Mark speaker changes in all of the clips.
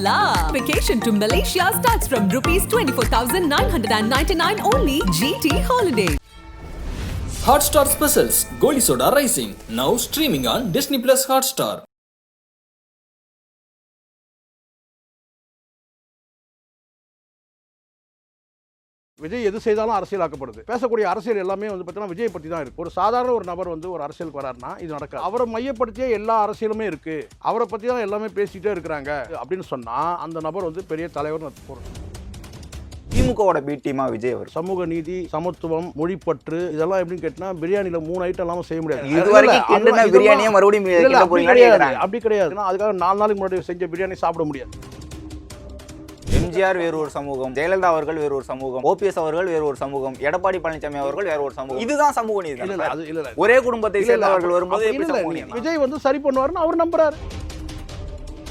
Speaker 1: la! Vacation to Malaysia starts from rupees 24,999 only. GT Holiday.
Speaker 2: Hotstar Specials Goli Soda Rising now streaming on Disney Plus Hotstar.
Speaker 3: Vijay எது செய்தாலும் அரசியலாக்கப்படுது. பேசக்கூடிய அரசியல் எல்லாமே வந்து பார்த்தீங்கன்னா விஜய் பற்றி தான் இருக்கு. ஒரு சாதாரண ஒரு நபர் வந்து ஒரு அரசியலுக்கு வராருன்னா இது நடக்காது. அவரை மையப்படுத்தியே எல்லா அரசியலுமே இருக்கு. அவரை பற்றி தான் எல்லாமே பேசிக்கிட்டே இருக்கிறாங்க அப்படின்னு சொன்னா அந்த நபர் வந்து பெரிய தலைவர் பொருள்.
Speaker 4: திமுகவோட பி டீமா விஜய் அவர்
Speaker 3: சமூக நீதி, சமத்துவம், மொழிப்பற்று இதெல்லாம் எப்படின்னு கேட்டா பிரியாணியில 3 ஐட்டம் இல்லாம செய்ய முடியாது.
Speaker 4: இது வரைக்கும் பிரியாணியை மறுபடியும்
Speaker 3: அப்படி கிடையாது. அதுக்காக 4 நாளைக்கு முன்னாடி செஞ்ச பிரியாணி சாப்பிட முடியாது.
Speaker 4: எம்ஜிஆர் வேறு ஒரு சமூகம், ஜெயலலிதா அவர்கள் வேறு ஒரு சமூகம், ஓபிஎஸ் அவர்கள் வேறு ஒரு சமூகம், எடப்பாடி பழனிசாமி அவர்கள் வேறு ஒரு சமூகம். இதுதான் சமூக நீதி. ஒரே குடும்பத்தை சேர்ந்தவர்கள் வரும்போது
Speaker 3: விஜய் வந்து சரி பண்ணுவாருன்னு அவர் நம்புறாரு.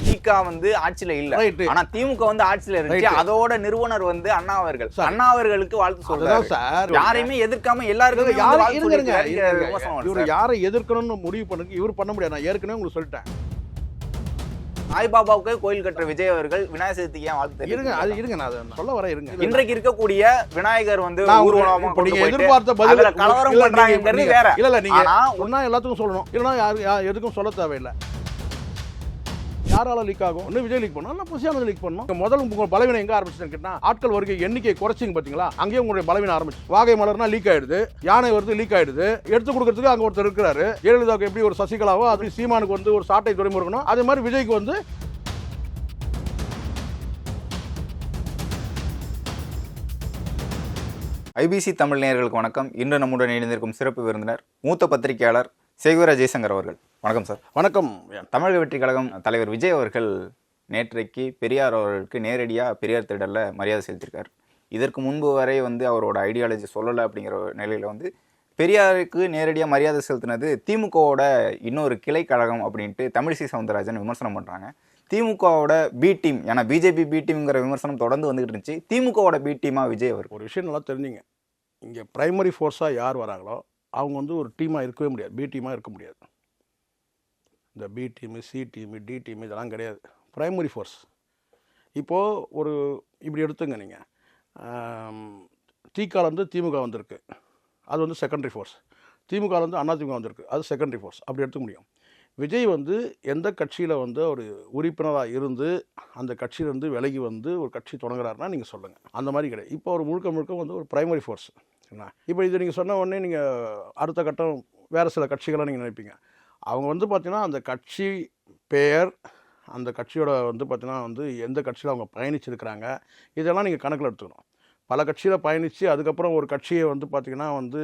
Speaker 4: திமுக வந்து ஆட்சியில இல்ல, ஆனா திமுக வந்து ஆட்சியில இருக்கு. அதோட நிறுவனர் வந்து அண்ணா அவர்கள். அண்ணா அவர்களுக்கு வாழ்த்து சொல்றாரு. யாரையுமே எதிர்க்காம எல்லாருக்கும்
Speaker 3: யாரை எதிர்க்கணும்னு முடிவு பண்ணுங்க. இவர் பண்ண முடியாது. நான் ஏற்கனவே உங்களுக்கு சொல்லிட்டேன்.
Speaker 4: சாய்பாபாவுக்கு கோயில் கட்டுற விஜய் அவர்கள் விநாயகர் சதுர்த்திக்கு ஏன் வாழ்த்து
Speaker 3: இருங்க, அது இருங்க, நான் சொல்ல வரேன் இருங்க.
Speaker 4: இன்றைக்கு இருக்கக்கூடிய விநாயகர் வந்து ஊர்வலமா
Speaker 3: நீங்க எதிர்பார்த்த பதில்
Speaker 4: கலவரம் பண்றாங்கிறது வேற.
Speaker 3: இல்ல நீங்க ஒன்னா எல்லாத்துக்கும் சொல்லணும், இல்லைன்னா யாரு எதுக்கும் சொல்ல தேவையில்லை. யாரால லீக் ஆகும்? இன்னும் விஜய் லீக் பண்ணணும், புசியானது லீக் பண்ணணும். முதல்ல உங்க பலவீனம் எங்க ஆரம்பிச்சுன்னு கேட்டா ஆட்கள் வருகை எண்ணிக்கை குறைச்சிங்க பாத்தீங்களா, அங்கேயே உங்களுடைய பலவீனம் ஆரம்பிச்சு. வாகை மலர்னா லீக் ஆயிடுது, யானை வருது லீக் ஆயிடுது. எடுத்து கொடுக்கறதுக்கு அங்க ஒருத்தர் இருக்கிறாரு. ஜெயலலிதாவுக்கு எப்படி ஒரு சசிகலாவோ அப்படி சீமானுக்கு வந்து ஒரு சாட்டை துறைமுருகனும் அதே மாதிரி விஜய்க்கு வந்து
Speaker 4: ஐபிசி தமிழ் நேயர்களுக்கு வணக்கம். இன்று நம்முடன் இணைந்திருக்கும் சிறப்பு விருந்தினர் மூத்த பத்திரிகையாளர் சேகுவரா ஜெய்சங்கர் அவர்கள். வணக்கம் சார்.
Speaker 3: வணக்கம்.
Speaker 4: தமிழக வெற்றி கழகம் தலைவர் விஜய் அவர்கள் நேற்றைக்கு பெரியார் அவர்களுக்கு நேரடியாக பெரியார் திடலில் மரியாதை செலுத்தியிருக்கார். இதற்கு முன்பு வரை வந்து அவரோட ஐடியாலஜி சொல்லலை அப்படிங்கிற நிலையில் வந்து பெரியாருக்கு நேரடியாக மரியாதை செலுத்தினது திமுகவோட இன்னொரு கிளை கழகம் அப்படின்ட்டு தமிழிசை சவுந்தரராஜன் விமர்சனம் பண்ணுறாங்க. திமுகவோட பி டீம், ஏன்னா பிஜேபி பி டீம்ங்கிற விமர்சனம் தொடர்ந்து வந்துகிட்டு இருந்துச்சு. திமுகவோட பி டீமா விஜய் அவர்.
Speaker 3: ஒரு விஷயம் நல்லா தெரிஞ்சுங்க, இங்கே பிரைமரி ஃபோர்ஸாக யார் வராங்களோ அவங்க வந்து ஒரு டீமாக இருக்கவே முடியாது, பி டீமாக இருக்க முடியாது. இந்த B team, C team, D team இதெல்லாம் கிடையாது. Primary force. இப்போது ஒரு இப்படி எடுத்துங்க நீங்கள், திகாலேருந்து திமுக வந்திருக்கு, அது வந்து செகண்டரி ஃபோர்ஸ். திமுகலேருந்து அதிமுக வந்திருக்கு, அது செகண்டரி ஃபோர்ஸ். அப்படி எடுத்துக்க முடியும். விஜய் வந்து எந்த கட்சியில் வந்து ஒரு உறுப்பினராக இருந்து அந்த கட்சியிலேருந்து விலகி வந்து ஒரு கட்சி தொடங்குறாருன்னா நீங்கள் சொல்லுங்கள். அந்த மாதிரி கிடையாது. இப்போ ஒரு முழுக்க வந்து ஒரு பிரைமரி ஃபோர்ஸ். என்ன இப்போ இது நீங்கள் சொன்ன உடனே நீங்கள் அடுத்த கட்டம் வேறு சில கட்சிகளாக நீங்கள் நினைப்பீங்க. அவங்க வந்து பார்த்தீங்கன்னா அந்த கட்சி பெயர், அந்த கட்சியோட வந்து பார்த்தீங்கன்னா வந்து எந்த கட்சியில் அவங்க பயணிச்சிருக்கிறாங்க இதெல்லாம் நீங்கள் கணக்கில் எடுத்துக்கணும். பல கட்சியில் பயணித்து அதுக்கப்புறம் ஒரு கட்சியை வந்து பார்த்திங்கன்னா வந்து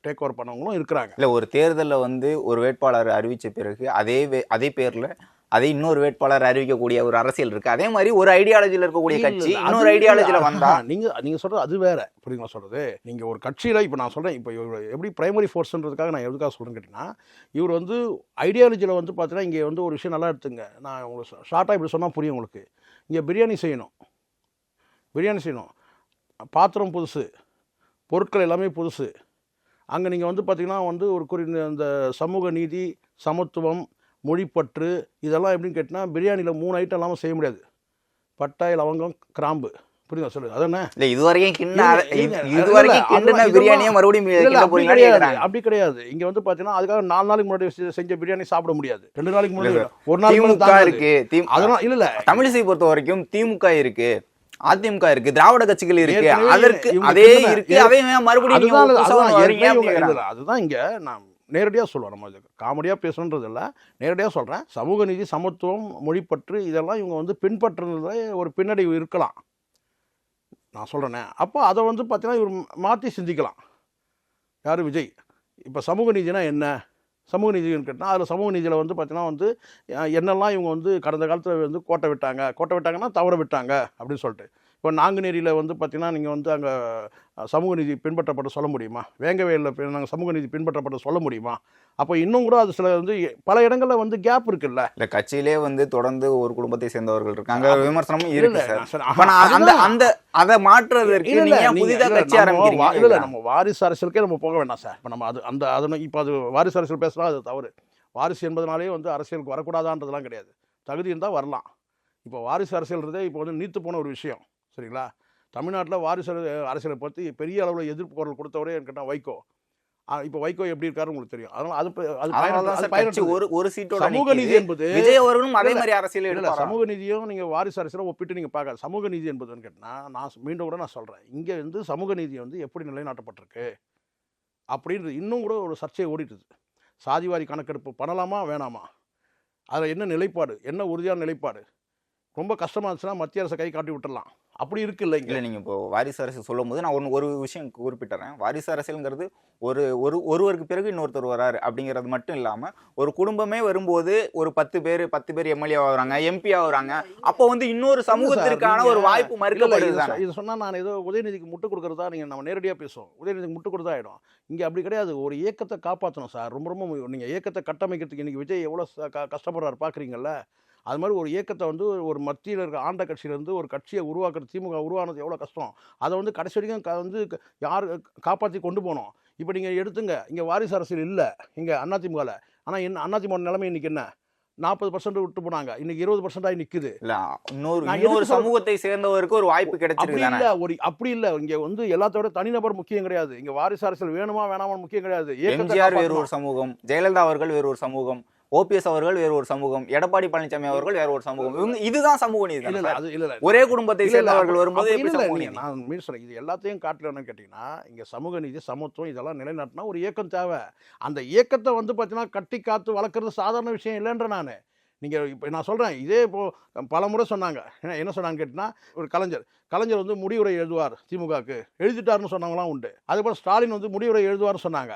Speaker 3: டேக் ஓவர் பண்ணவங்களும் இருக்கிறாங்க.
Speaker 4: இல்லை, ஒரு தேர்தலில் வந்து ஒரு வேட்பாளர் அறிவித்த பிறகு அதே பேரில் அதே இன்னொரு வேட்பாளர் அறிவிக்கக்கூடிய ஒரு அரசியல் இருக்குது. அதே மாதிரி ஒரு ஐடியாலஜியில் இருக்கக்கூடிய கட்சி இன்னொரு ஐடியாலஜியில் வந்தால்
Speaker 3: நீங்கள் சொல்கிறது அது வேறு. புரியுங்களா சொல்கிறது? நீங்கள் ஒரு கட்சியில் இப்போ நான் சொல்கிறேன், இப்போ இவர் எப்படி பிரைமரி ஃபோர்ஸ்ன்றதுக்காக நான் எதுக்காக சொல்கிறேன்னு கேட்டிங்கன்னா, இவர் வந்து ஐடியாலஜியில் வந்து பார்த்தீங்கன்னா இங்கே வந்து ஒரு விஷயம் நல்லா எடுத்துங்க. நான் உங்களுக்கு ஷார்ட்டாக இப்படி சொன்னால் புரியும் உங்களுக்கு. இங்கே பிரியாணி செய்யணும், பாத்திரம் புதுசு, பொருட்கள் எல்லாமே புதுசு. அங்கே நீங்கள் வந்து பார்த்திங்கன்னா வந்து ஒரு இந்த சமூக நீதி, சமத்துவம், மொழிப்பற்று இதெல்லாம் எப்படின்னு கேட்டிங்கன்னா பிரியாணியில் 3 ஐட்டம் இல்லாமல் செய்ய முடியாது. பட்டை, லவங்கம், கிராம்பு. புரியுதா சொல்லுங்க? அதானே அப்படி கிடையாது. இங்கே வந்து பார்த்தீங்கன்னா அதுக்காக 4 நாளைக்கு முன்னாடி செஞ்ச பிரியாணி சாப்பிட முடியாது. 2 நாளைக்கு முன்னாடி, ஒரு நாள் இருக்கு.
Speaker 4: அதெல்லாம் இல்லை. தமிழிசை பொறுத்த வரைக்கும் திமுக இருக்கு, அதிமுக இருக்கு, திராவிட கட்சிகள் இருக்கு, அதற்கு அதே இருக்கு. அதே மறுபடியும்
Speaker 3: அதுதான் இங்க நான் நேரடியாக சொல்லுவேன். நம்ம காமெடியாக பேசணுன்றது இல்லை, நேரடியாக சொல்கிறேன். சமூக நீதி, சமத்துவம், மொழிப்பற்று இதெல்லாம் இவங்க வந்து பின்பற்றுறதுல ஒரு பின்னடைவு இருக்கலாம், நான் சொல்கிறேனே. அப்போ அதை வந்து பார்த்தீங்கன்னா இவர் மாற்றி சிந்திக்கலாம். யார்? விஜய். இப்போ சமூக நீதினா என்ன? சமூக நீதினு கேட்டால் அதில் சமூக நீதியில் வந்து பார்த்தீங்கன்னா வந்து என்னெல்லாம் இவங்க வந்து கடந்த காலத்தில் வந்து கோட்டை விட்டாங்கன்னா தவற விட்டாங்க அப்படின்னு சொல்லிட்டு. இப்போ நாங்குநேரியில் வந்து பார்த்தீங்கன்னா நீங்கள் வந்து அங்கே சமூக நீதி பின்பற்றப்பட்ட சொல்ல முடியுமா? வேங்கவேலில் நாங்கள் சமூக நீதி பின்பற்றப்பட்ட சொல்ல முடியுமா? அப்போ இன்னும் கூட அது சில வந்து பல இடங்களில் வந்து கேப் இருக்குல்ல.
Speaker 4: இல்லை, கட்சியிலே வந்து தொடர்ந்து ஒரு குடும்பத்தை சேர்ந்தவர்கள் இருக்காங்க, விமர்சனமும் இருக்கு. அதை மாற்றுறதுக்கு புதிதாக கட்சி ஆரம்பிக்கிறீங்க.
Speaker 3: இல்லை, நம்ம வாரிசு அரசியலுக்கே நம்ம போக வேண்டாம் சார். இப்போ நம்ம அது இப்போ அது வாரிசு அரசியல் பேசுகிறோம், அது தவறு. வாரிசு என்பதனாலே வந்து அரசியலுக்கு வரக்கூடாதான்றதுலாம் கிடையாது. தகுதி இருந்தால் வரலாம். இப்போ வாரிசு அரசியல்ன்றதே இப்போ வந்து நீத்து போன ஒரு விஷயம். சரிங்களா? தமிழ்நாட்டில் வாரிசு அரசியலை பற்றி பெரிய அளவில் எதிர்ப்பு குரல் கொடுத்தவரே கேட்டால் வைகோ. இப்போ வைகோ எப்படி இருக்காரு உங்களுக்கு தெரியும். அதனால
Speaker 4: ஒரு சீட்டோட
Speaker 3: சமூக நீதி என்பது
Speaker 4: விஜய் அவர்களும் அதே மாதிரி அரசியல்
Speaker 3: இல்லை. சமூக நீதியும் நீங்கள் வாரிசு அரசியலை ஒப்பிட்டு நீங்கள் பார்க்காது. சமூக நீதி என்பதுன்னு கேட்டால் நான் மீண்டும் கூட நான் சொல்கிறேன், இங்கே வந்து சமூக நீதி வந்து எப்படி நிலைநாட்டப்பட்டிருக்கு அப்படின்றது இன்னும் கூட ஒரு சர்ச்சை ஓடிட்டுது. சாதிவாரி கணக்கெடுப்பு பண்ணலாமா வேணாமா, அதில் என்ன நிலைப்பாடு, என்ன உறுதியான நிலைப்பாடு. ரொம்ப கஷ்டமாக இருந்துச்சுன்னா மத்திய அரசை கை காட்டி விட்டுடலாம். அப்படி இருக்குல்ல இங்கே.
Speaker 4: இல்லை நீங்கள் இப்போ வாரிசு அரசியல் சொல்லும் போது நான் ஒரு விஷயம் குறிப்பிட்டுறேன். வாரிசு அரசியலுங்கிறது ஒருவருக்கு பிறகு இன்னொருத்தர் வராரு அப்படிங்கிறது மட்டும் இல்லாமல் ஒரு குடும்பமே வரும்போது ஒரு 10 பேர் எம்எல்ஏ ஆகுறாங்க, எம்பி ஆகுறாங்க. அப்போ வந்து இன்னொரு சமூகத்திற்கான ஒரு வாய்ப்பு மறுக்கப்படுது.
Speaker 3: இது சொன்னால் நான் ஏதோ உதயநிதிக்கு முட்டு கொடுக்குறதா நீங்கள் நம்ம நேரடியாக பேசுவோம். உதயநிதிக்கு முட்டு கொடுத்தா ஆகிடும். இங்கே அப்படி கிடையாது. ஒரு இயக்கத்தை காப்பாற்றணும் சார். ரொம்ப நீங்கள் இயக்கத்தை கட்டமைக்கிறதுக்கு இன்றைக்கி விஜய் எவ்வளோ கஷ்டப்படுறாரு பார்க்குறீங்கல்ல. அது மாதிரி ஒரு இயக்கத்தை வந்து ஒரு மத்தியில் இருக்க ஆண்ட கட்சியிலேருந்து ஒரு கட்சியை உருவாக்குறது, திமுக உருவானது எவ்வளோ கஷ்டம். அதை வந்து கடைசி வரைக்கும் வந்து யார் காப்பாற்றி கொண்டு போனோம். இப்போ நீங்கள் எடுத்துங்க, இங்கே வாரிசு அரசியல் இல்லை இங்கே அதிமுகவில். ஆனால் அதிமுக நிலைமை இன்றைக்கி என்ன, 40% விட்டு போனாங்க, இன்னைக்கு 20% நிக்குது.
Speaker 4: இன்னொரு சமூகத்தை சேர்ந்தவருக்கு ஒரு வாய்ப்பு கிடைச்சிருக்கு.
Speaker 3: அப்படி இல்ல, இங்க வந்து எல்லாத்தோட தனிநபர் முக்கியம் கிடையாது. இங்க வாரிசு அரசியல் வேணுமா வேணாமா முக்கியம் கிடையாது.
Speaker 4: எம்ஜிஆர் வேறு ஒரு சமூகம், ஜெயலலிதா அவர்கள் வேறு ஒரு சமூகம், ஓபிஎஸ் அவர்கள் வேறு ஒரு சமூகம், எடப்பாடி பழனிசாமி அவர்கள் வேறு ஒரு சமூகம். இதுதான் சமூக நீதி. ஒரே குடும்பத்தை சேர்ந்தவர்கள் வரும்போது
Speaker 3: நான் மீன் சொல்றேன், இது எல்லாத்தையும் காட்டலன்னு கேட்டீங்கன்னா இங்க சமூக நீதி, சமத்துவம் இதெல்லாம் நிலைநாட்டினா ஒரு இயக்கம் தேவை. அந்த இயக்கத்தை வந்து பார்த்தீங்கன்னா கட்டி காத்து வளர்க்குறது சாதாரண விஷயம் இல்லைன்ற நான். நீங்கள் இப்போ நான் சொல்கிறேன், இதே இப்போது பல முறை சொன்னாங்க. என்ன சொன்னான்னு கேட்டிங்கன்னா, ஒரு கலைஞர் வந்து முடிவுரை எழுதுவார் திமுகவுக்கு, எழுதிட்டாருன்னு சொன்னவங்களாம் உண்டு. அதுக்கப்புறம் ஸ்டாலின் வந்து முடிவுரை எழுதுவார்னு சொன்னாங்க.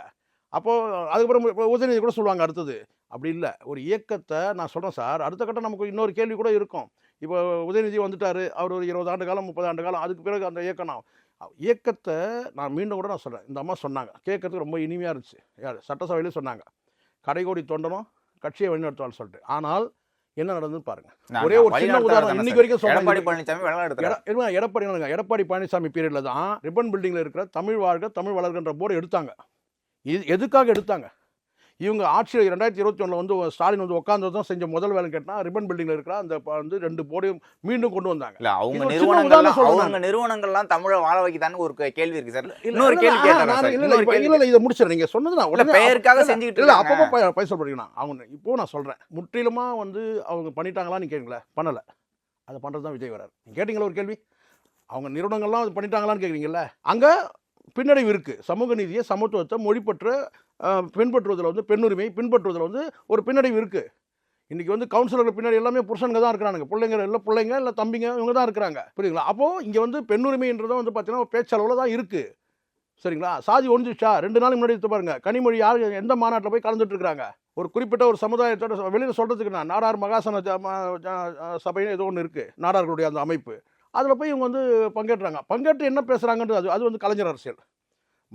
Speaker 3: அப்போது அதுக்கப்புறம் உதயநிதி கூட சொல்லுவாங்க அடுத்தது. அப்படி இல்லை, ஒரு இயக்கத்தை நான் சொல்கிறேன் சார். அடுத்த கட்டம் நமக்கு இன்னொரு கேள்வி கூட இருக்கும். இப்போ உதயநிதி வந்துட்டார், அவர் ஒரு 20 ஆண்டு காலம் 30 ஆண்டு காலம், அதுக்கு பிறகு அந்த இயக்கத்தை நான் மீண்டும் கூட நான் சொல்கிறேன். இந்த அம்மா சொன்னாங்க, கேட்கறதுக்கு ரொம்ப இனிமையாக இருந்துச்சு. யார் சட்டசபையிலே சொன்னாங்க, கடைகோடி தொண்டனும் கட்சியை வழிநடத்துவான்னு சொல்லிட்டு. ஆனால் என்ன நடந்ததுன்னு பாருங்க. ஒரே ஒரு சின்ன உதாரணம் இன்னைக்கு வரைக்கும் சொல்றாங்க. எடப்பாடி பழனிசாமி பீரியட்ல தான் ரிப்பன் பில்டிங்ல இருக்கிற தமிழ் வாழ்க தமிழ் வளர்கின்ற போர்டு எடுத்தாங்க. இது எதுக்காக எடுத்தாங்க? இவங்க ஆட்சியில் 2021 வந்து ஸ்டாலின் வந்து உட்கார்ந்து செஞ்ச முதல் வேலை கேட்டால் ரிப்பன் பில்டிங்ல இருக்கிற அந்த வந்து 2 போர்டையும் மீண்டும் கொண்டு வந்தாங்க.
Speaker 4: அவங்க நிறுவனங்கள்லாம் தமிழை வாழ வைக்கதான்னு ஒரு கேள்வி இருக்கு சார். இன்னொரு கேள்வி
Speaker 3: இல்ல இதை முடிச்சிடறேன். நீங்க சொன்னது நான் உடனே
Speaker 4: பெயருக்காக செஞ்சுக்கிட்டு
Speaker 3: இல்லை, அப்பப்போ பைசல்படுறீங்கன்னா அவங்க இப்போ நான் சொல்றேன், முற்றிலுமா வந்து அவங்க பண்ணிட்டாங்களான்னு கேட்குங்களேன். பண்ணலை. அதை பண்ணுறது தான் விஜய் வராரு. நீங்கள் கேட்டீங்களா ஒரு கேள்வி? அவங்க நிறுவனங்கள்லாம் அது பண்ணிட்டாங்களான்னு கேட்குறீங்கல்ல. அங்கே பின்னடைவு இருக்குது. சமூக நீதியை, சமத்துவத்தை, மொழிப்பற்று பின்பற்றுவதில் வந்து, பெண்ணுரிமை பின்பற்றுவதில் வந்து ஒரு பின்னடைவு இருக்குது. இன்றைக்கி வந்து கவுன்சிலர்கள் பின்னாடி எல்லாமே புருஷனுங்க தான் இருக்கிறாங்க. பிள்ளைங்க இல்லை தம்பிங்க இவங்க தான் இருக்கிறாங்க. புரியுங்களா? அப்போது இங்கே வந்து பெண்ணுரிமைன்றதும் வந்து பார்த்தீங்கன்னா பேச்சளவில் தான் இருக்குது. சரிங்களா? சாதி ஒழிஞ்சிச்சா? 2 நாளைக்கு முன்னாடி எடுத்து பாருங்க, கனிமொழி யார் எந்த மாநாட்டில் போய் கலந்துட்டு இருக்கிறாங்க. ஒரு குறிப்பிட்ட ஒரு சமுதாயத்தோட வெளியில் சொல்கிறதுக்கு நான் நாடார் மகாசன சபைன்னு ஏதோ ஒன்று இருக்குது, நாடார்களுடைய அந்த அமைப்பு. அதில் போய் இவங்க வந்து பங்கேற்று என்ன பேசுகிறாங்கன்றது அது வந்து கலைஞர் அரசியல்.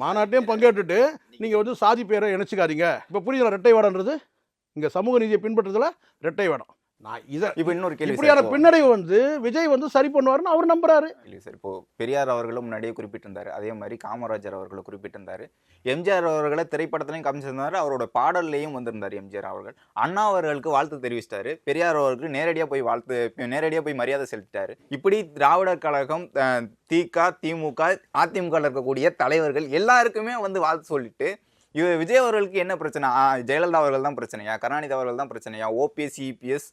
Speaker 3: மாநாட்டையும் பங்கேற்றுட்டு நீங்கள் வந்து சாதி பேரை இணைச்சிக்காதீங்க. இப்போ புரியுதா ரெட்டை வேடன்றது? இங்கே சமூக நீதியை பின்பற்றுறதுல ரெட்டை வேடம். நான் இதை இப்போ இன்னொரு கேள்வி, இப்படியான பின்னடைவு வந்து விஜய் வந்து சரி பண்ணுவாருன்னு அவர் நம்புறாரு.
Speaker 4: இல்லை சார், இப்போ பெரியார் அவர்களும் முன்னாடியே குறிப்பிட்டிருந்தாரு, அதே மாதிரி காமராஜர் அவர்களும் குறிப்பிட்டிருந்தாரு, எம்ஜிஆர் அவர்களை திரைப்படத்திலையும் காமிச்சிருந்தாரு, அவரோட பாடல்லையும் வந்திருந்தார் எம்ஜிஆர் அவர்கள். அண்ணா அவர்களுக்கு வாழ்த்து தெரிவிச்சிட்டாரு, பெரியார் அவர்களுக்கு நேரடியாக போய் மரியாதை செலுத்திட்டாரு. இப்படி திராவிடர் கழகம், திமுக, அதிமுக இருக்கக்கூடிய தலைவர்கள் எல்லாருக்குமே வந்து வாழ்த்து சொல்லிட்டு விஜய் அவர்களுக்கு என்ன பிரச்சனை? ஜெயலலிதா அவர்கள் தான் பிரச்சனையா? கருணாநிதி அவர்கள் தான் பிரச்சனையா? ஓபிஎஸ், இபிஎஸ்,